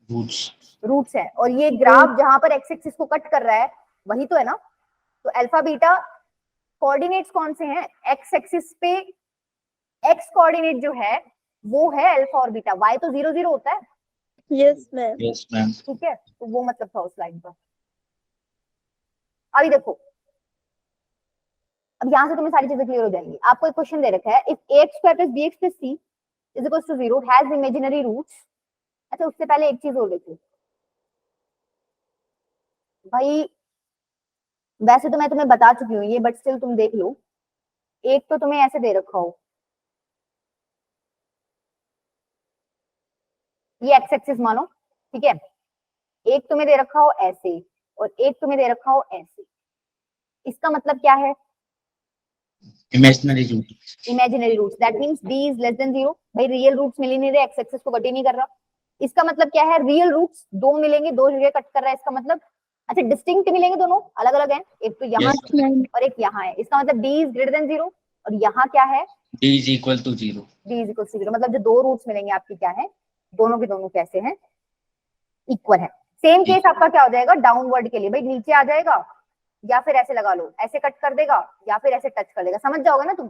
रूट्स है। और ये ग्राफ जहां पर एक्स एक्सिस को कट कर रहा है वही तो है ना। तो अल्फा बीटा कोऑर्डिनेट्स कौन से हैं? एक्स एक्सिस पे एक्स कोऑर्डिनेट जो है वो है अल्फा और बीटा। वाई तो 0 0 होता है, Yes, ma'am. Yes ma'am. ठीक है। तो वो मतलब था उस लाइन पर। अभी देखो, अब यहां से तुम्हें सारी चीजें क्लियर हो जाएंगी। आपको एक क्वेश्चन दे रखा है, if ax square plus bx plus c is equal to 0 has imaginary roots. अच्छा उससे पहले एक चीज और देखो भाई, वैसे तो मैं तुम्हें बता चुकी हूँ ये, बट स्टिल तुम देख लो। एक तो तुम्हें ऐसे दे रखा हो, ये एक्स एक्सिस मानो, ठीक है। एक तुम्हें दे रखा हो ऐसे और एक तुम्हें दे रखा हो ऐसे। इसका मतलब क्या है? Imaginary root. Imaginary roots, that means b is less than 0। भाई रियल रूट्स मिल ही नहीं रहे, एक्स एक्सिस को कट ही नहीं कर रहा, इसका मतलब क्या है, रियल रूट्स दो मिलेंगे, दो जगह कट कर रहा है, इसका मतलब अच्छा डिस्टिंक्ट मिलेंगे, दोनों अलग अलग हैं, एक तो यहाँ Yes, और एक यहाँ है, इसका मतलब b इज ग्रेटर देन 0 और यहाँ क्या है, d is equal to 0। b is equal to 0, मतलब जो दो रूट्स मिलेंगे आपकी क्या है, दोनों के दोनों कैसे हैं, इक्वल है। सेम केस आपका क्या हो जाएगा डाउनवर्ड के लिए, भाई नीचे आ जाएगा या फिर ऐसे लगा लो, ऐसे कट कर देगा या फिर ऐसे टच कर देगा, समझ जाओगे ना तुम,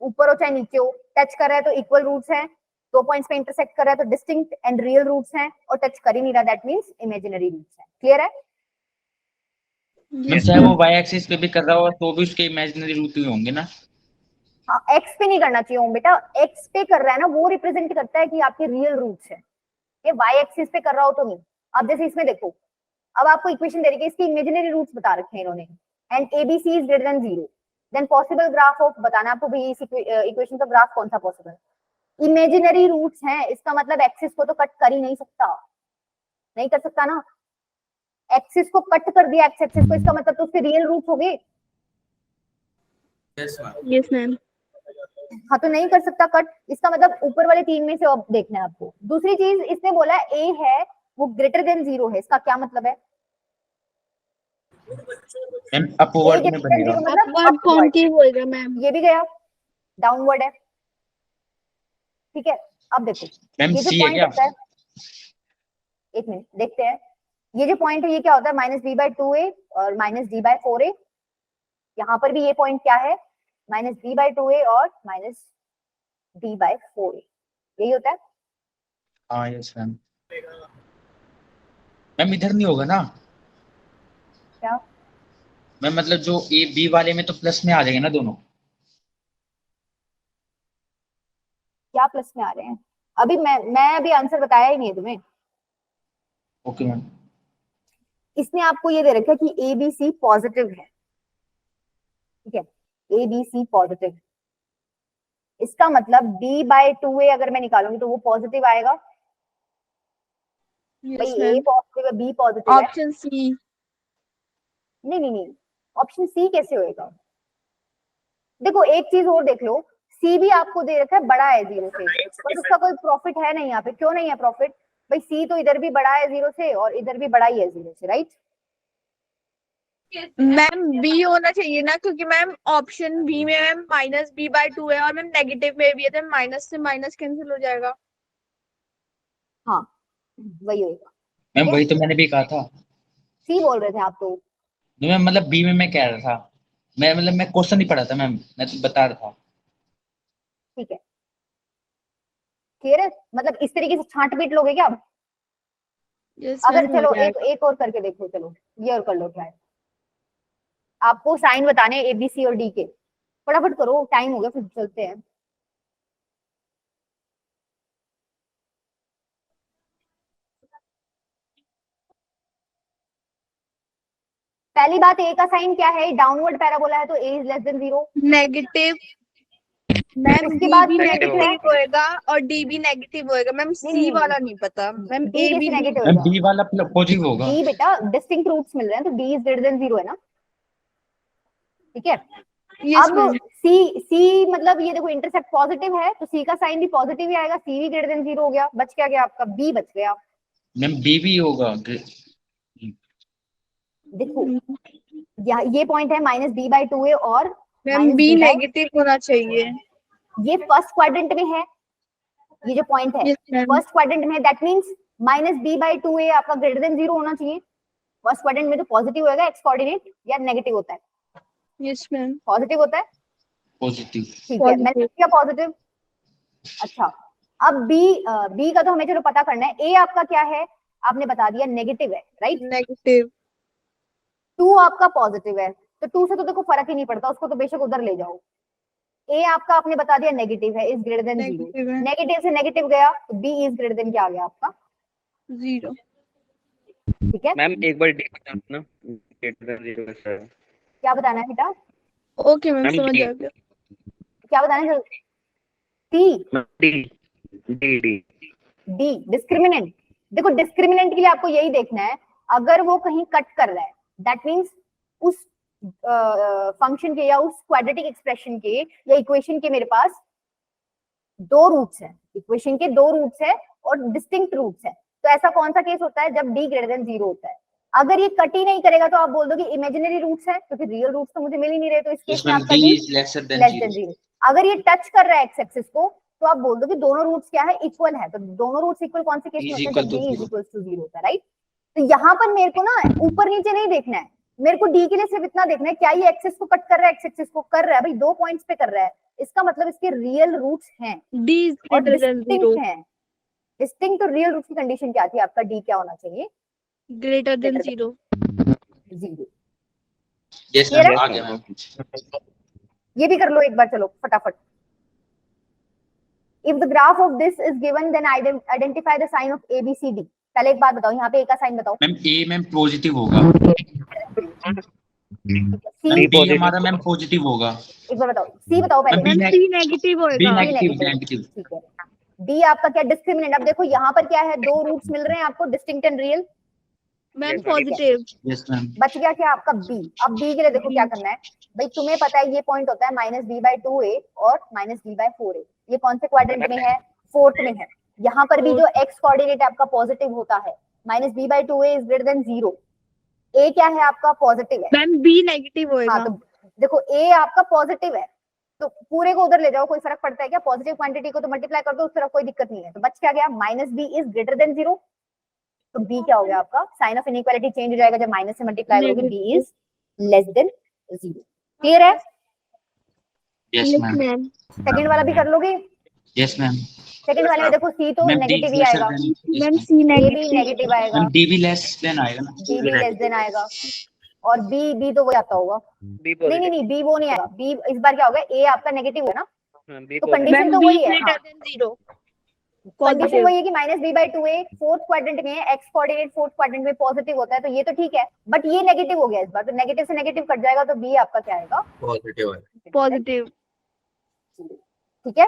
ऊपर हो चाहे नीचे हो, टच कर रहा है तो इक्वल रूट्स हैं, 2 पॉइंट्स पे इंटरसेक्ट कर रहा है तो डिस्टिंक्ट एंड रियल रूट्स हैं, और टच कर ही नहीं रहा दैट मींस इमेजिनरी रूट्स हैं। क्लियर है? मैं चाहे वो y एक्सिस पे भी कर रहा हो तो भी उसके इमेजिनरी रूट ही होंगे ना। हाँ, एक्स पे नहीं करना चाहिए ओम बेटा, एक्स पे कर रहा है ना वो रिप्रेजेंट करता है कि आपके रियल रूट्स है, ये वाई एक्सिस पे कर रहा हो तो नहीं। अब जैसे इसमें देखो, अब आपको इक्वेशन दे रही है, इसकी इमेजिनरी रूट्स बता रखे हैं इन्होंने, and ABC is greater than 0, then possible graph of, बताना आपको भाई इस इक्वेशन का ग्राफ कौन सा पॉसिबल, इमेजिनरी रूट्स हैं, इसका मतलब एक्सिस को तो कट कर ही नहीं सकता, नहीं कर सकता ना, एक्सिस को कट कर दिया एक्स एक्सिस को, इसका मतलब तो उसके रियल रूट्स हो गए। Yes, ma'am. Yes, ma'am. हाँ तो नहीं कर सकता कट, इसका मतलब ऊपर वाले तीन में से अब देखना है आपको। दूसरी चीज इसने बोला ए है वो ग्रेटर देन 0 है, इसका क्या मतलब है, मैम अपवर्ड में बनेगा। मतलब अपवर्ड कौन की होएगा मैम? ये भी गया, डाउनवर्ड है, ठीक है। अब देखो मैम ये जो सी है पॉइंट क्या? होता है, एक मिनट देखते हैं, ये जो पॉइंट है ये क्या होता है, -b/2a और -d/4a, यहाँ पर भी ये पॉइंट क्या है, -b/2a और -d/4a, यही होता है। हाँ यस मैम। मैम इधर नहीं होगा ना? क्या मैम मतलब जो ए बी वाले में तो प्लस में आ जाएंगे ना दोनों। क्या प्लस में आ रहे हैं, अभी मैं अभी आंसर बताया ही नहीं है तुम्हें। Okay ma'am. इसने आपको ये दे रखा है कि ए बी सी पॉजिटिव है, ठीक है, ए बी सी पॉजिटिव, इसका मतलब b/2a अगर मैं निकालूंगी तो वो पॉजिटिव आएगा, भाई Yes, ए ma'am. पॉजिटिव है बी पॉजिटिव है, Option C. नहीं नहीं नहीं, ऑप्शन सी कैसे होएगा, देखो एक चीज और देख लो, सी भी आपको दे रखा है बड़ा है 0 से, बट उसका कोई प्रॉफिट है नहीं यहाँ पे, क्यों नहीं है प्रॉफिट, भाई सी तो इधर भी बड़ा है 0 से और इधर भी बड़ा ही है 0 से, राइट। मैम बी होना चाहिए ना, क्योंकि मैम ऑप्शन बी में मैम -b/2 है और मैम नेगेटिव में भी है, तो माइनस से माइनस कैंसिल हो जाएगा। हाँ वही होएगा, मैम वही तो मैंने भी कहा था। सी बोल रहे थे आप तो, नहीं मैम मतलब बी में मैं कह रहा था, मैं मतलब मैं क्वेश्चन नहीं पढ़ा था मैम, मैं तो बता रहा था। ठीक है क्लियर है, मतलब इस तरीके से छांट पीट लोगे क्या। Yes, अगर ma'am, चलो हो एक जाएगा। एक और करके देखो, चलो ये और कर लो ट्राई, आपको साइन बताने ए बी सी और डी के, फटाफट करो टाइम हो गया फिर चलते हैं। पहली बात ए का साइन क्या है, डाउनवर्ड पैराबोला है तो a is less than 0, negative ma'am, उसके बी बाद भी फिर नेगेटिव नेगेटिव होएगा और डी भी नेगेटिव होएगा मैम, नहीं सी नहीं वाला नहीं पता मैम, डी ए कैसे भी नेगेटिव मैम होगा, बी वाला पॉजिटिव होगा। डी बेटा डिस्टिंक्ट रूट्स मिल रहे हैं तो डी इज ग्रेटर देन 0 है ना, ठीक है। यस अब मैम। सी मतलब ये देखो इंटरसेक्ट पॉजिटिव है तो सी का साइन भी पॉजिटिव ही आएगा, सी भी ग्रेटर देन 0 हो गया, बच क्या गया आपका बी बच गया। मैम बी भी होगा। देखो ये पॉइंट है -b/2a और मैम बी -d/, नेगेटिव होना चाहिए। ये फर्स्ट क्वाड्रेंट में है, ये जो पॉइंट है यस मैम। फर्स्ट क्वाड्रेंट में, दैट मींस -b/2a आपका ग्रेटर देन 0 होना चाहिए, फर्स्ट क्वाड्रेंट में तो पॉजिटिव होएगा, एक्स कोऑर्डिनेट या नेगेटिव होता है, यस मैम। पॉजिटिव होता है, पॉजिटिव। ठीक है मैंने किया पॉजिटिव। अच्छा अब बी का तो हमें चलो पता करना है, ए आपका क्या है आपने बता दिया नेगेटिव है, राइट, नेगेटिव। 2 आपका पॉजिटिव है तो 2 से तो देखो फर्क ही नहीं पड़ता, उसको तो बेशक उधर ले जाओ। ए आपका आपने बता दिया नेगेटिव है, इज ग्रेटर देन 0, नेगेटिव है। नेगेटिव से नेगेटिव गया तो बी इज ग्रेटर देन क्या आ गया आपका, 0। ठीक है। मैम एक बार डी बताना ग्रेटर देन 0 सर। क्या बताना है बेटा, ओके मैम, मैम समझ डी आ गया। क्या बताना है, c d d d d discriminant, देखो डिस्क्रिमिनेंट के लिए आपको यही देखना है, अगर वो कहीं कट कर रहा है दैट मींस उस फंक्शन के या उस क्वाड्रेटिक एक्सप्रेशन के या इक्वेशन के मेरे पास दो रूट्स हैं, इक्वेशन के दो रूट्स है और डिस्टिंक्ट रूट्स है, तो ऐसा कौन सा केस होता है जब d ग्रेटर देन 0 होता है। अगर ये कट ही नहीं करेगा तो आप बोल दो कि इमेजिनरी रूट्स है, क्योंकि रियल रूट्स तो मुझे मिल ही नहीं रहे, तो इस केस Yes, में ma'am. आपका D d is lesser than less 0. Than 0। अगर ये टच कर रहा है एक्स एक्सिस को तो आप बोल दो कि दोनों रूट्स क्या है, इक्वल है, तो दोनों रूट्स इक्वल कौन से केस D में is होते हैं, equal जब to d is 0. Equal to 0 होता है, राइट। तो यहाँ पर मेरे को ना ऊपर नीचे नहीं देखना है, मेरे को d के लिए सिर्फ इतना देखना है क्या ये एक्सिस को कट कर रहा है, एक्स एक्सिस को कर रहा है, भाई 2 पॉइंट्स पे कर रहा है, इसका मतलब इसके रियल रूट्स हैं D is और greater than 0. डिस्टिंक्ट हैं। डिस्टिंक्ट और रियल रूट्स की कंडीशन क्या थी, आपका d क्या होना चाहिए, Greater than Greater 0. 0। Yes, Clear ma'am. है? आ गया मैम। ये भी कर लो एक बार, चलो फटाफट। If the graph of this is given, then identify the sign of A, B, C, D। पहले एक बात बताओ, यहाँ पे A का साइन बताओ। मैम A मैम पॉजिटिव होगा, C, B B हमारा मैम पॉजिटिव होगा, एक बार बताओ, C बताओ पहले। B Ma'am, C negative B होएगा. Negative negative. ठीक है। D आपका क्या डिस्क्रिमिनेंट, अब देखो यहाँ पर क्या है, दो रूट्स मिल रहे हैं आपको, distinct and real, Ma'am, Yes, ma'am. positive. Yes ma'am. बच गया क्या आपका B। अब B के लिए देखो क्या करना है, भाई तुम्हें पता है ये पॉइंट होता है -b/2a और -b/4a, ये कौन से क्वाड्रेंट में है, फोर्थ में है। यहाँ पर भी जो x कोऑर्डिनेट आपका पॉजिटिव होता है, -b/2a is greater than 0, a क्या है आपका, पॉजिटिव है। Ma'am, B negative हाँ होएगा. तो देखो a आपका पॉजिटिव है, तो पूरे को उधर ले जाओ, कोई फर्क पड़ता है क्या, पॉजिटिव क्वांटिटी को तो मल्टीप्लाई कर दो, उस तरफ कोई दिक्कत नहीं है। तो बच क्या गया, -b इज ग्रेटर देन 0, तो b क्या हो गया आपका, साइन ऑफ इनइक्वालिटी चेंज हो जाएगा जब माइनस से मल्टीप्लाई करोगे, b is less than 0। Clear है? यस Yes, मैम। ma'am. सेकंड वाला भी कर लोगे? Yes ma'am. सेकंड वाले में देखो c तो मैम D नेगेटिव ही lesser आएगा, than Ma'am, yes, C a भी negative. नेगेटिव आएगा, मैम D भी लेस देन आएगा ना। b भी लेस देन आएगा, और b तो वो आता होगा, B नहीं नहीं b वो नहीं आएगा, b इस बार क्या होगा, a आपका नेगेटिव है ना, B तो positive। कंडीशन Ma'am, तो B वही है। greater हाँ, than 0. Condition Positive. वही है कि -b/2a फोर्थ क्वाड्रेंट में है, x कोऑर्डिनेट फोर्थ क्वाड्रेंट में पॉजिटिव होता है, तो ये तो ठीक है, बट ये नेगेटिव हो गया इस बार, तो नेगेटिव से नेगेटिव कट जाएगा, तो b आपका क्या आएगा, पॉजिटिव है। Positive. ठीक है।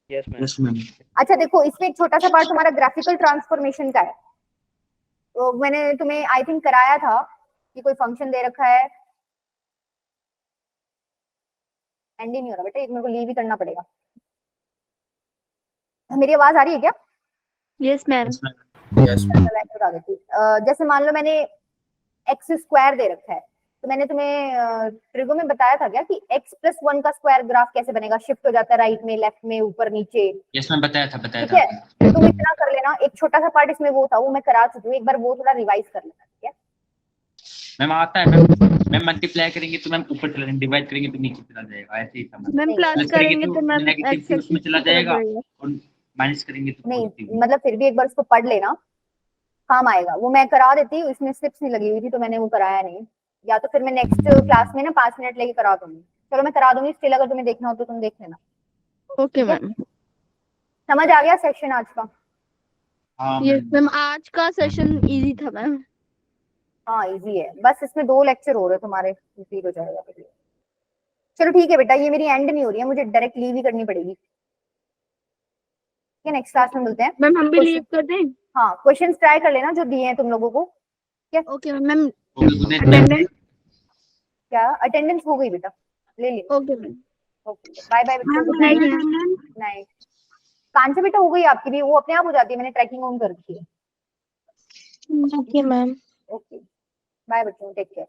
Yes, ma'am. Yes ma'am. अच्छा देखो, इसमें एक छोटा सा पार्ट तुम्हारा ग्राफिकल ट्रांसफॉर्मेशन का है, तो मैंने तुम्हें आई थिंक कराया था कि कोई फंक्शन दे रखा है, एंड ही नहीं हो रहा बेटा, एक मेरे को लीव ही करना पड़ेगा। मेरी आवाज आ रही है क्या? Yes, ma'am. Yes ma'am. Yes चलो ऐसे बता देती हूँ। जैसे मान लो मैंने एक्स स्क्वायर दे रखा है, तो मैंने तुम्हें ट्रिगो में बताया था क्या कि x + 1 का स्क्वायर ग्राफ कैसे बनेगा, शिफ्ट हो जाता है राइट में, लेफ्ट में, ऊपर नीचे, यस मैम बताया था ठीक है। तो तुम इतना कर लेना, एक छोटा सा पार्ट इसमें वो था, वो मैं करा चुकी हूँ, एक बार वो थोड़ा रिवाइज कर लेना, ठीक है। मैम आता है मैम। मैम मल्टीप्लाई करेंगे तो मैम ऊपर चला जाएगा, डिवाइड करेंगे तो नीचे चला जाएगा, ऐसे ही समझ। Ma'am, नहीं, plus प्लस करेंगे करेंगे तो तो ma'am नेगेटिव x फिर उसमें चला axis की तरफ जाएगा जाएगा. और माइनस करेंगे तो नहीं पॉजिटिव। मतलब फिर भी एक बार उसको पढ़ लेना, काम आएगा। वो मैं करा देती हूँ, इसमें स्लिप्स नहीं लगी हुई थी तो मैंने वो कराया नहीं, या तो फिर मैं नेक्स्ट क्लास में ना 5 मिनट लेके करा दूंगी। चलो मैं करा दूंगी, स्टिल अगर तुम्हें देखना हो तो तुम देख लेना। Okay, ma'am. समझ आ गया सेक्शन आज का? हाँ Yes, मैम। ma'am. आज का सेशन इजी था मैम. हाँ इजी है, बस इसमें 2 लेक्चर हो रहे तुम्हारे, रिपीट हो जाएगा। चलो ठीक है बेटा, ये मेरी एंड नहीं हो रही है, मुझे डायरेक्ट लीव ही करनी पड़ेगी, ठीक है। नेक्स्ट क्लास में मिलते हैं। मैम हम भी Question- लीव कर दें? हाँ क्वेश्चंस ट्राई कर लेना जो दिए हैं तुम लोगों को। Okay, ma'am. Okay good night ma'am. Attendance? क्या अटेंडेंस हो गई बेटा, ले लिया। Okay, ma'am. Okay bye bye बच्चों, Ma'am, good night, night. ma'am. Night. कांचा बेटा हो गई आपकी भी, वो अपने आप हो जाती है, मैंने ट्रैकिंग ऑन कर रखी है। Okay, ma'am. ओके बाय बच्चों, टेक केयर।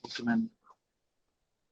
Okay ma'am.